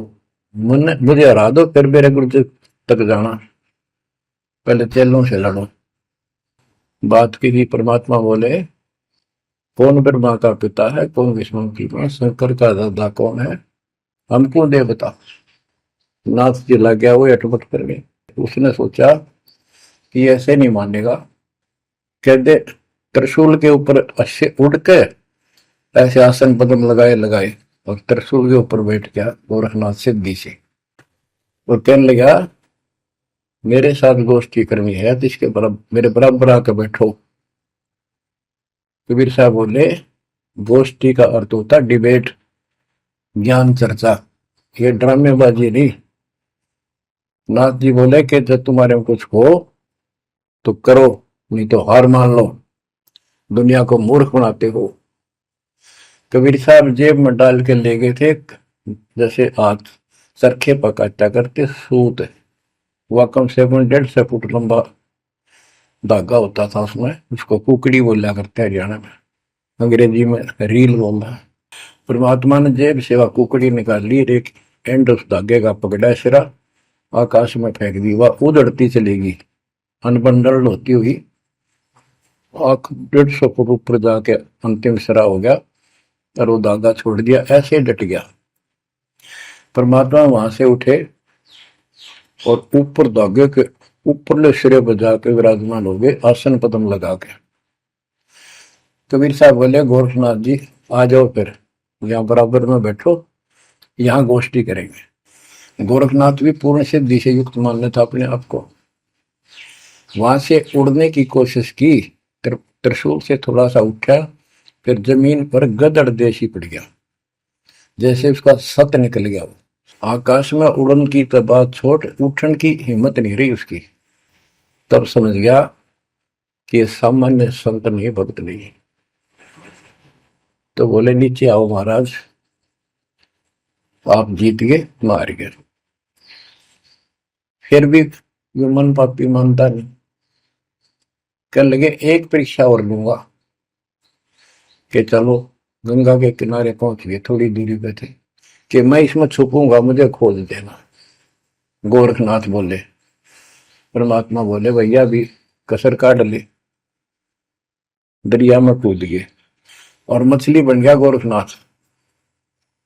Speaker 1: मुझे हरा दो, फिर मेरे गुरु जी तक जाना, पहले चेलों से लड़ो। बात की थी, परमात्मा बोले कौन ब्रह्मा का पिता है, कौन विष्णु की मां, शंकर का दादा कौन है, हमको दे बता। नाथ जी लग गया, वो अटपट कर गए। उसने सोचा कि ऐसे नहीं मानेगा, कहते त्रिशूल के ऊपर अच्छे उड़ के ऐसे आसन पदम लगाए लगाए और त्रिशूल के ऊपर बैठ गया गोरखनाथ सिद्धि से, और कहने लगा मेरे साथ गोष्ठी करनी है तो इसके बराबर मेरे बराबर आकर बैठो। कबीर साहब बोले गोष्ठी का अर्थ होता डिबेट, ज्ञान चर्चा, ये ड्रामेबाजी नहीं। नाथ जी बोले कि जब तुम्हारे में कुछ हो तो करो, नहीं तो हार मान लो, दुनिया को मूर्ख बनाते हो। कबीर साहब जेब में डाल के ले गए थे, जैसे हाथ चरखे पकाता करते सूत, वह कम से कम 150 फुट लंबा धागा होता था उसमें, उसको कुकड़ी बोला करते हैं हरियाणा में, अंग्रेजी में रील बोलना। परमात्मा ने जेब से वह कुकड़ी निकाल ली, एक एंड उस धागे का पकड़ा, सिरा आकाश में फेंक दी, वह उड़ती चलेगी अनबंडल होती हुई, 150 फुट ऊपर जाके अंतिम सिरा हो गया, और वो धागा छोड़ दिया, ऐसे डट गया। परमात्मा वहां से उठे और ऊपर धागे के ऊपरले सिरे पर जाके विराजमान हो गए, आसन पदम लगा के। कबीर साहब बोले गोरखनाथ जी आ जाओ, फिर यहाँ बराबर में बैठो, यहाँ गोष्ठी करेंगे। गोरखनाथ भी पूर्ण सिद्धि से युक्त मान लेता अपने आप को, वहां से उड़ने की कोशिश की, त्रिशूल से थोड़ा सा उठा, फिर जमीन पर गदड़ देशी पड़ गया, जैसे उसका सत निकल गया। आकाश में उड़न की तो बात छोड़, उठन की हिम्मत नहीं रही उसकी। तब समझ गया कि ये सामान्य संत नहीं, भक्त नहीं। तो बोले नीचे आओ महाराज, आप जीत गए, मार गए। फिर भी ये मन पापी मानता नहीं, कहने लगे एक परीक्षा और लूंगा, कि चलो गंगा के किनारे पहुंच गए, थोड़ी दूरी पे थे, कि मैं इसमें छुपूंगा, मुझे खोज देना। गोरखनाथ बोले, परमात्मा बोले भैया भी कसर काट ले, दरिया में कूद गए और मछली बन गया गोरखनाथ।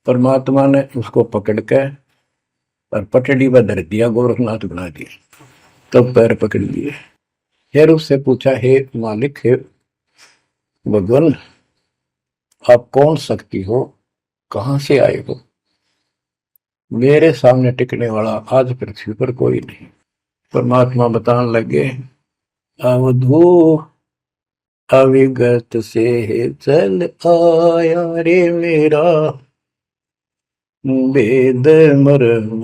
Speaker 1: परमात्मा ने उसको पकड़ के और पटड़ी पर धर दिया, गोरखनाथ बना दिया। तब पैर पकड़ लिए। फिर उससे पूछा, हे मालिक, हे भगवान, आप कौन शक्ति हो, कहां से आए हो? मेरे सामने टिकने वाला आज पृथ्वी पर कोई नहीं। परमात्मा बताने लगे, अवधू अविगत से चल आया रे मेरा, वेद मर्म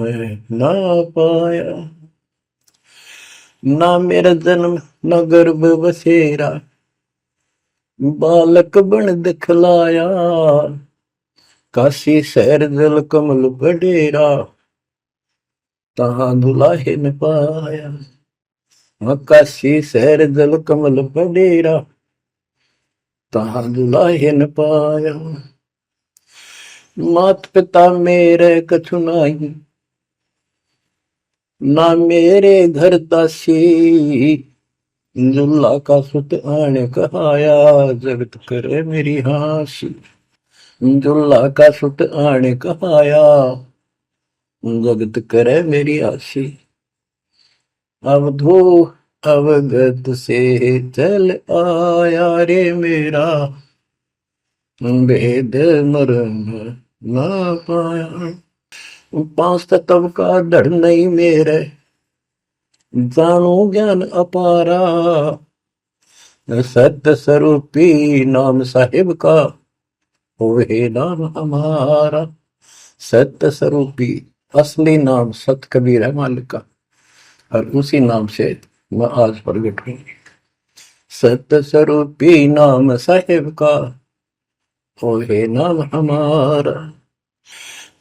Speaker 1: ना पाया। ना मेरा जन्म न गर्भ बसेरा, बालक बन दिखलाया। काशी शहर जल कमल बडेरा, तहां दुलाहे न पाया। काशी शहर जल कमल बडेरा, तहां दुलाहे न पाया। मात पिता मेरे कछु नाही, ना मेरे घर दासी। दुल्ला का सुत आने कहाया, जगत करे मेरी हासी। दुल्ला का सुत आने कहाया, जगत करे मेरी हासी। अवधू अवगत से चल आया रे मेरा, वेद मर्म ना पाया। पांच तत्व का धड़ नहीं मेरे, जानो ज्ञान अपारा। सत्य स्वरूपी नाम साहिब का, होवे नाम हमारा। सत्य स्वरूपी असली नाम सत कबीर है मालिक का, और उसी नाम से मैं आज प्रगट हूं। सत्य स्वरूपी नाम साहिब का, होवे नाम हमारा।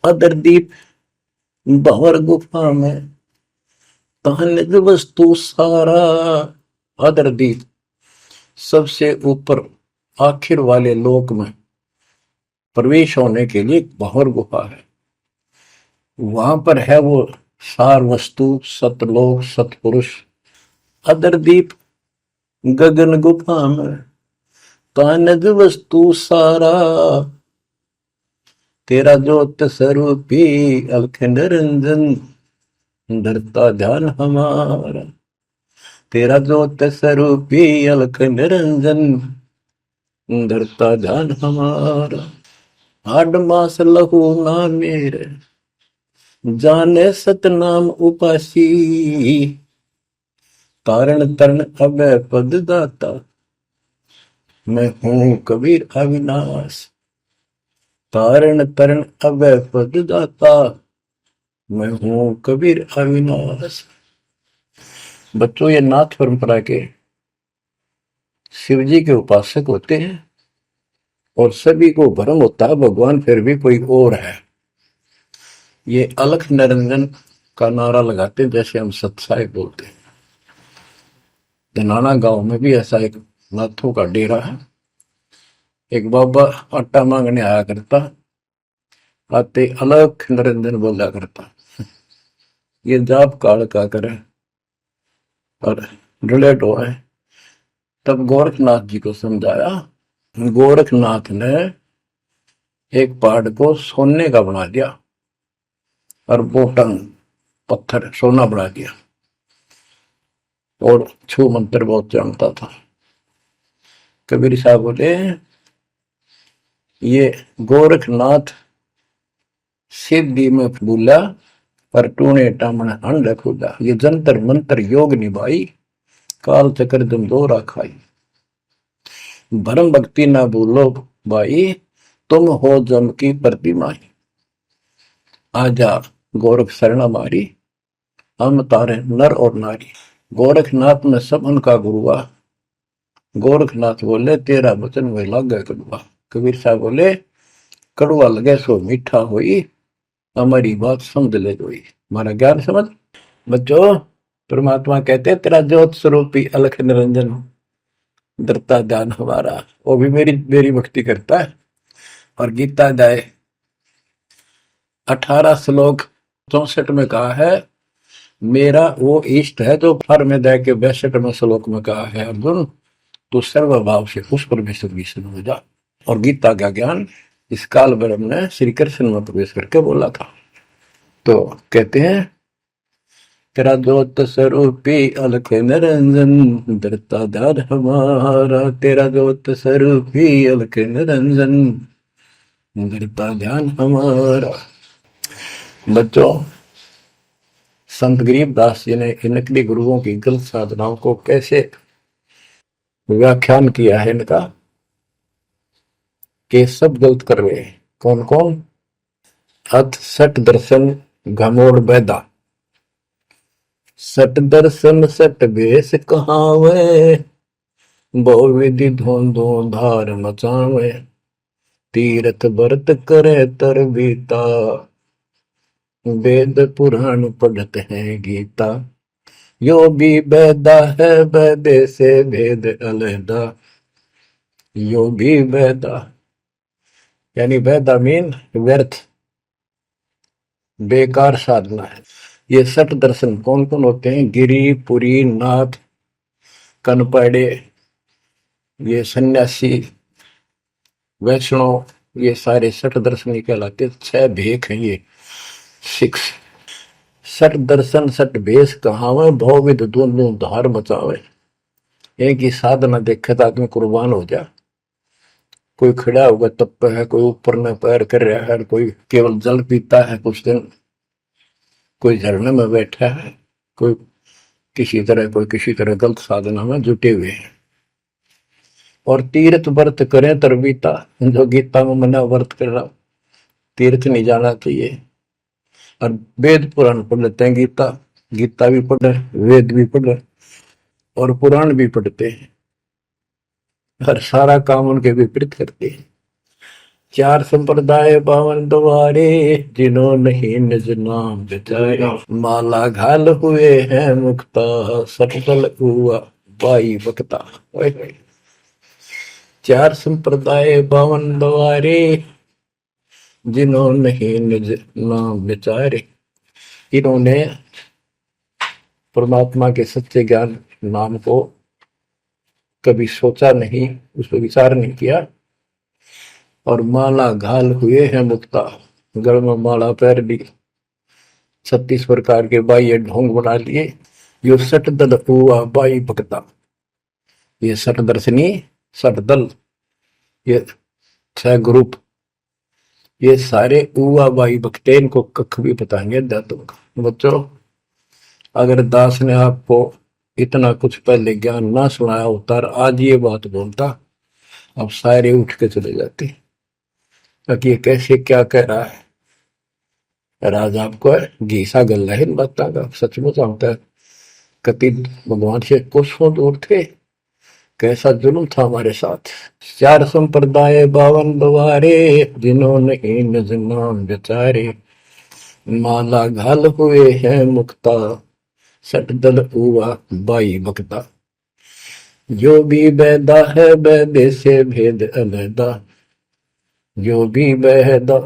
Speaker 1: अदरदीप भंवर गुफा में, तहनिज वस्तु सारा। अदरदीप सबसे ऊपर आखिर वाले लोक में प्रवेश होने के लिए भंवर गुफा है। वहां पर है वो सार वस्तु, सतलोक, सतपुरुष। अदरदीप गगन गुफा में, तहनिज वस्तु सारा। तेरा ज्योत स्वरूपी अलख निरंजन, धरता ध्यान हमारा। तेरा ज्योत स्वरूपी अलख निरंजन, धरता ध्यान हमारा। हाड मास लहू ना मेरे, जाने सतनाम उपासी। तारण तरण अभय पद दाता, मैं हूं कबीर अविनाश। तारण तरण अभय पद दाता, मैं हूं कबीर अविनाश। बच्चों, ये नाथ परंपरा के शिव जी के उपासक होते हैं और सभी को भ्रम होता है भगवान फिर भी कोई और है। ये अलख निरंजन का नारा लगाते हैं, जैसे हम सत्साई बोलते हैं। धनाना गांव में भी ऐसा एक नाथों का डेरा है। एक बाबा आटा मांगने आया करता, आते अलख निरंजन बोला करता। ये जाप काल का करे और रिलेट हुआ है। तब गोरखनाथ जी को समझाया। गोरखनाथ ने एक पहाड़ को सोने का बना दिया और बोटन पत्थर सोना बना दिया, और छू मंत्र बहुत जानता था। कबीर साहब बोले, ये गोरखनाथ सिद्धि में भूला, पर टूने टामण हंड खुदा। ये जंतर मंत्र योग निभाई, काल चक्र जम दोरा खाई। भरम भक्ति ना भूलो भाई, तुम हो जम की प्रतिमा। आजा गोरख शरण हमारी, हम तारे नर और नारी। गोरखनाथ में सब उनका गुरुआ। गोरखनाथ बोले, तेरा वचन वे लागे कड़ुआ। कबीर साहब बोले, कड़ुआ लगे सो मीठा होई, हमारी बात समझ ले जोई। हमारा ज्ञान समझ। बच्चों, परमात्मा कहते हैं, तेरा ज्योत स्वरूपी अलख निरंजन, धरता ध्यान हमारा। वो भी मेरी भक्ति करता है। और गीता अध्याय 18 श्लोक 64 में कहा है, मेरा वो इष्ट है जो फर में दे के 62वें श्लोक में कहा है, अर्जुन तो सर्वभाव से उस परमेश्वर की शरण हो जा। और गीता का ज्ञान इस काल ब्रह्म ने श्री कृष्ण में प्रवेश करके बोला था। तो कहते हैं तेरा ज्योत स्वरूपी अलख निरंजन धरता धार हमारा, तेरा ज्योत स्वरूपी अलख निरंजन धरता ध्यान हमारा। बच्चों, संत गरीबदास जी ने इन नकली गुरुओं की गलत साधनाओं को कैसे व्याख्यान किया है इनका, कि सब गलत कर रहे हैं। कौन कौन? अथ सट दर्शन घमोड़ बैदा, सट दर्शन सट बेस कहावे, बहु विधि धोंधो धार मचावे, तीर्थ व्रत करे तर बीता, वेद पुराण पढ़ते हैं गीता, यो भी बैदा है बैदे से भेद अलहदा, यो भी बैदा यानी बैदा मीन व्यर्थ बेकार साधना है। ये सठ दर्शन कौन कौन होते हैं? गिरी, पुरी, नाथ, कनपड़े, ये सन्यासी, वैष्णव, ये सारे सठ दर्शन कहलाते। 6 भेख हैं ये 6। सठ दर्शन सठ भेष कहावे, भौविध दोनों धार बचावे। एक ही साधना देखे तो आदमी कुर्बान हो जा। कोई खड़ा होगा तप है, कोई ऊपर में पैर कर रहा है, कोई केवल जल पीता है कुछ दिन, कोई झरने में बैठा है, कोई किसी तरह गलत साधना में जुटे हुए हैं। और तीर्थ व्रत करें तरबीता, जो गीता में मना व्रत कर रहा, तीर्थ नहीं जाना चाहिए। और वेद पुराण पढ़ लेते हैं, गीता भी पढ़ रहे, वेद भी पढ़ रहे और पुराण भी पढ़ते हैं, हर सारा काम उनके विपरीत करते हैं। 4 संप्रदाय 52 द्वारे, जिन्हों नहीं निज नाम बिचारे, माला घाल हुए हैं मुक्ता, सटल हुआ बाई बकता। 4 संप्रदाय 52 द्वारे, जिन्हों नहीं निज नाम बिचारे। इन्होंने परमात्मा के सच्चे ज्ञान नाम को कभी सोचा नहीं, उस पर विचार नहीं किया। और माला घाल हुए हैं मुक्ता, गल में माला पैर ली, 36 प्रकार के बाह्य ढोंग बना लिए। यो सट दल हुआ बाई भक्ता, ये सट दर्शनी, सट दल, ये 6 ग्रुप, ये सारे उवा बाई भक्ते, इनको कख भी बताएंगे दातों का। बच्चों, अगर दास ने आपको इतना कुछ पहले ज्ञान ना सुनाया होता और आज ये बात बोलता, अब सारे उठ के चले जाते कि ये कैसे क्या कह रहा है। राज आपको घीसा गल है इन बातों का, सचमुच होता है। कति भगवान से कोसों दूर थे, कैसा जुल्म था हमारे साथ। 4 संप्रदाय 52 द्वारे, जिन्होंने निज नाम बेचारे, माला घाल हुए हैं मुक्ता, सट दल हुआ बाई बकता, जो भी बैदा है बैदे से भेद अलहदा, जो भी बैदा।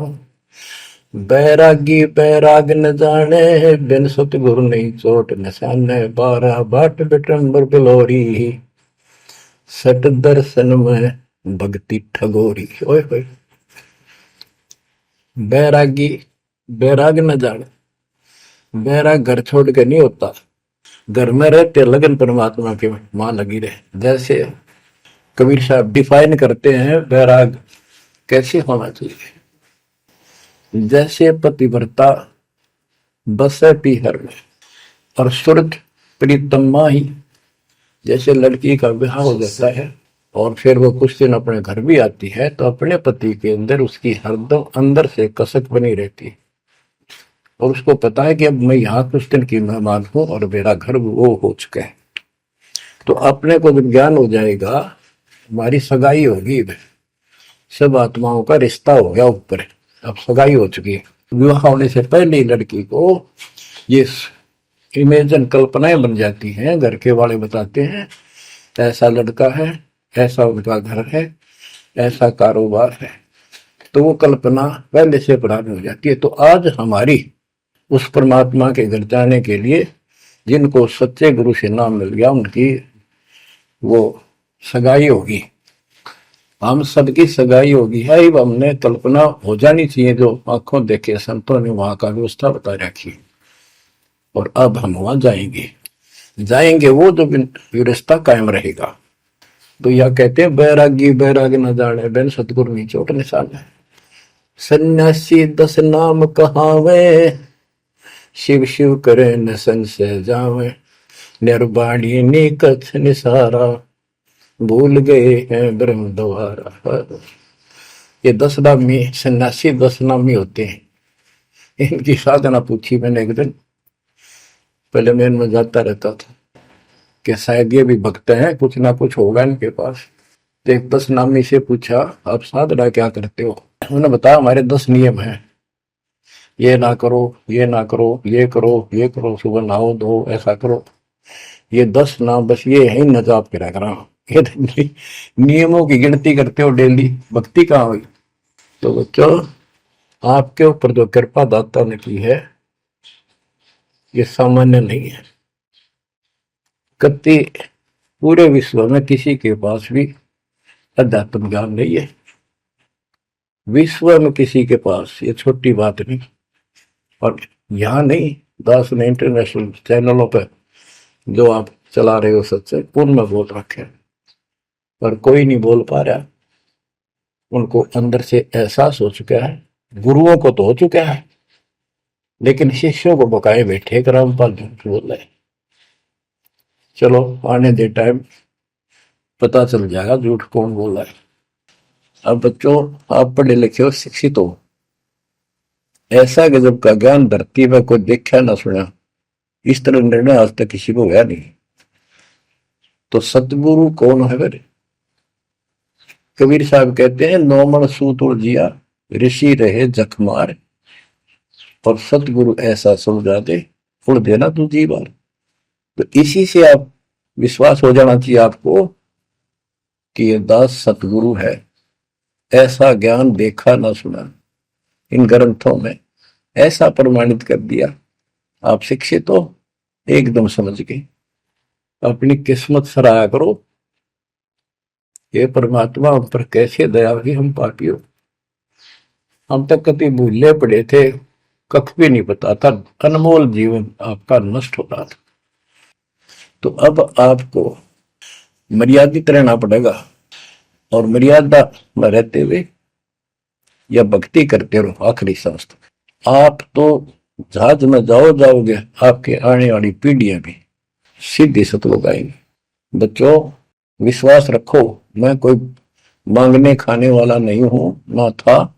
Speaker 1: बैरागी बैराग न जाने, बिन सतगुरु नहीं चोट निशाने, 12 बाट बिटंबर बिलोरी, सट दर्शन में भक्ति ठगोरी। ओए होए, बैरागी बैराग न जाने, बैराग घर छोड़ के नहीं होता, घर में रहते लगन परमात्मा के मां लगी रहे। जैसे कबीर साहब डिफाइन करते हैं बैराग कैसे होना चाहिए। जैसे पतिव्रता बसे पीहर में और सुरत प्रीतम माही, जैसे लड़की का विवाह हो जाता है और फिर वो कुछ दिन अपने घर भी आती है, तो अपने पति के अंदर उसकी हरदम अंदर से कसक बनी रहती है और उसको पता है कि अब मैं यहाँ कुछ दिन की मेहमान हूं और मेरा घर वो हो चुका है। तो अपने को जब ज्ञान हो जाएगा, हमारी सगाई होगी, सब आत्माओं का रिश्ता हो गया ऊपर, अब सगाई हो चुकी है। विवाह होने से पहले ही लड़की को ये इमेजन कल्पनाएं बन जाती हैं। घर के वाले बताते हैं ऐसा लड़का है, ऐसा उनका घर है, ऐसा कारोबार है, तो वो कल्पना पहले से पुरानी हो जाती है। तो आज हमारी उस परमात्मा के घर जाने के लिए जिनको सच्चे गुरु से नाम मिल गया, उनकी वो सगाई होगी, हम सबकी सगाई होगी है। हमने कल्पना हो जानी चाहिए, जो आंखों देखे संतों ने वहां का व्यवस्था बता रखी। और अब हम वहां जाएंगे, जाएंगे वो जो रिश्ता कायम रहेगा। तो यह कहते हैं बैरागी बैराग न जाने बिन सतगुरु नी चोट निशान है। सन्यासी 10 नाम कहावे, शिव शिव करे न संशय जावे, निर्वाणी नी कछ निसारा, भूल गए हैं ब्रह्म द्वारा। ये 10 नामी सन्यासी 10 नामी होते हैं। इनकी साधना पूछी मैंने एक दिन, पहले मैं इनमें जाता रहता था कि शायद ये भी भक्त हैं, कुछ ना कुछ होगा इनके पास। तो एक 10 नामी से पूछा आप साधना क्या करते हो। उन्होंने बताया हमारे 10 नियम हैं, ये ना करो, ये ना करो, ये करो, ये करो, सुबह नहाओ धो, ऐसा करो। ये 10 नाम बस ये है न जाप करा करा। ये नियमों की गिनती करते हो डेली, भक्ति कहाँ हुई। तो बच्चों आपके ऊपर जो कृपा दाता ने की है ये सामान्य नहीं है। कति पूरे विश्व में किसी के पास भी अध्यात्म ज्ञान नहीं है, विश्व में किसी के पास, ये छोटी बात नहीं। और यहाँ नहीं, दास ने इंटरनेशनल चैनलों पर जो आप चला रहे हो सत्संग, उनमें बोल रखे, पर कोई नहीं बोल पा रहा। उनको अंदर से एहसास हो चुका है, गुरुओं को तो हो चुका है, लेकिन शिष्यों को बकाए बैठे कि रामपाल झूठ बोल रहे। चलो आने दे टाइम, पता चल जाएगा झूठ कौन बोल रहा है। अब बच्चों आप पढ़े लिखे हो, शिक्षित हो, ऐसा गजब का ज्ञान धरती में कोई देखा ना सुना, इस तरह निर्णय आज तक किसी को हुआ नहीं। तो सतगुरु कौन है फिर? कबीर साहब कहते हैं नौमण सूत जिया, ऋषि रहे जखमार, और सतगुरु ऐसा समझा दे उड़ देना तू जी बार। तो इसी से आप विश्वास हो जाना चाहिए आपको कि ये दास सतगुरु है, ऐसा ज्ञान देखा ना सुना, इन ग्रंथों में ऐसा प्रमाणित कर दिया। आप शिक्षित हो, एकदम समझ गए, अपनी किस्मत सराहा करो। ये परमात्मा हम पर कैसे दया हुई, हम पापी हो। हम तक कभी भूले पड़े थे, कख भी नहीं पता था, अनमोल जीवन आपका नष्ट हो रहा था। तो अब आपको मर्यादित रहना पड़ेगा, और मर्यादा में रहते हुए या भक्ति करते रहो आखिरी सांस तक। आप तो जहाज में जाओगे, आपके आने वाली पीढ़ियां भी सीधी सतलोक आएंगे। बच्चों विश्वास रखो, मैं कोई मांगने खाने वाला नहीं हूं, ना था,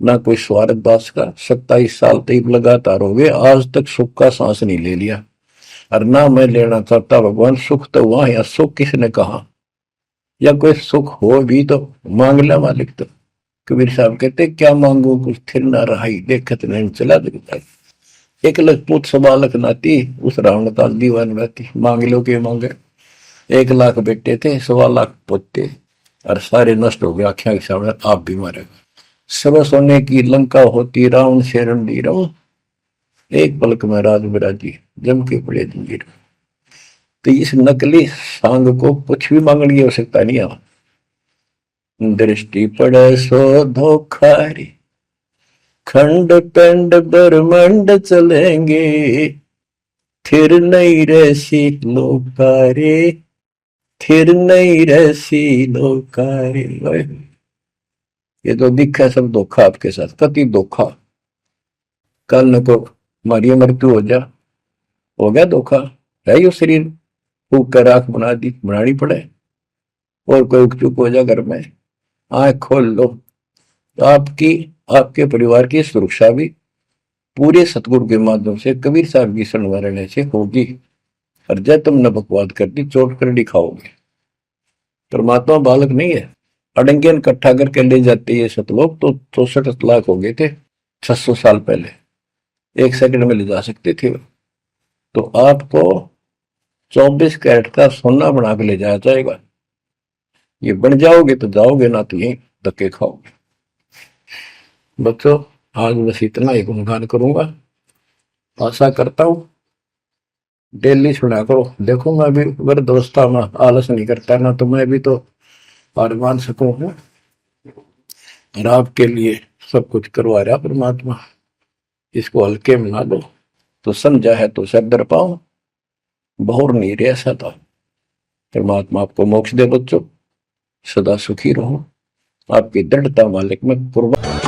Speaker 1: ना कोई स्वार्थ दास का। 27 साल तक लगातार हो गए, आज तक सुख का सांस नहीं ले लिया, और ना मैं लेना चाहता। भगवान सुख तो वहां है, सुख किसने कहा, या कोई सुख हो भी तो मांग ले मालिक। तो कबीर साहब कहते क्या मांगो कुछ थिर ना रहाई, देखत नहीं चला दिखता। 1 लाख पूत 1.25 लाख नाती, उस रावण का दीवान रहती, मांग लो के मांगे। 1 लाख बेटे थे, 1.25 लाख पोते, और सारे नष्ट हो गए आख्या के सामने, आप भी मारेगा। सब सोने की लंका होती, रावण से रणधीर, एक पलक में राज बिराजी, जम के पड़े जंजीर। तो इस नकली सांग को कुछ भी मांगने की आवश्यकता नहीं है। दृष्टि पड़े सो धोखारी, खंड पिंड ब्रह्मंड चलेंगे, फिर नहीं रहसी लोकारे, फिर नहीं रहसी लोकारे। ये तो दिखा सब धोखा आपके साथ, कति धोखा। कल न को मारी मृत्यु हो गया धोखा, है यो शरीर फूक कर आंख बना दी, बनानी पड़े, और कोई चुप हो जा घर में, आंख खोल लो। आपकी आपके परिवार की सुरक्षा भी पूरे सतगुरु के माध्यम से, कबीर साहब की शरण रहने से होगी। और जब तुमने बकवाद कर दी, चोट कर दिखाओगे। परमात्मा बालक नहीं है, अड़ंगियन इकट्ठा करके ले जाते ये सतलोक, तो 64 लाख हो गए थे 600 साल पहले, 1 सेकंड में ले जा सकते थे। तो आपको 24 कैरेट का सोना बना के ले जाया जाएगा। ये बन जाओगे तो जाओगे, ना तो यही धक्के खाओगे। बच्चों आज बस इतना ही गुणगान करूंगा। आशा करता हूं डेली सुना करो। देखो मैं भी वृद्धावस्था में आलस नहीं करता ना, तो मैं भी तो हार मान सकूं। और आपके लिए सब कुछ करवा रहा परमात्मा, इसको हल्के में ना लो। तो समझा है तो सदर पाओ, बहुर नहीं रह सकता। परमात्मा आपको मोक्ष दे बच्चों, सदा सुखी रहो। आपकी दृढ़ता मालिक में कुर्बान।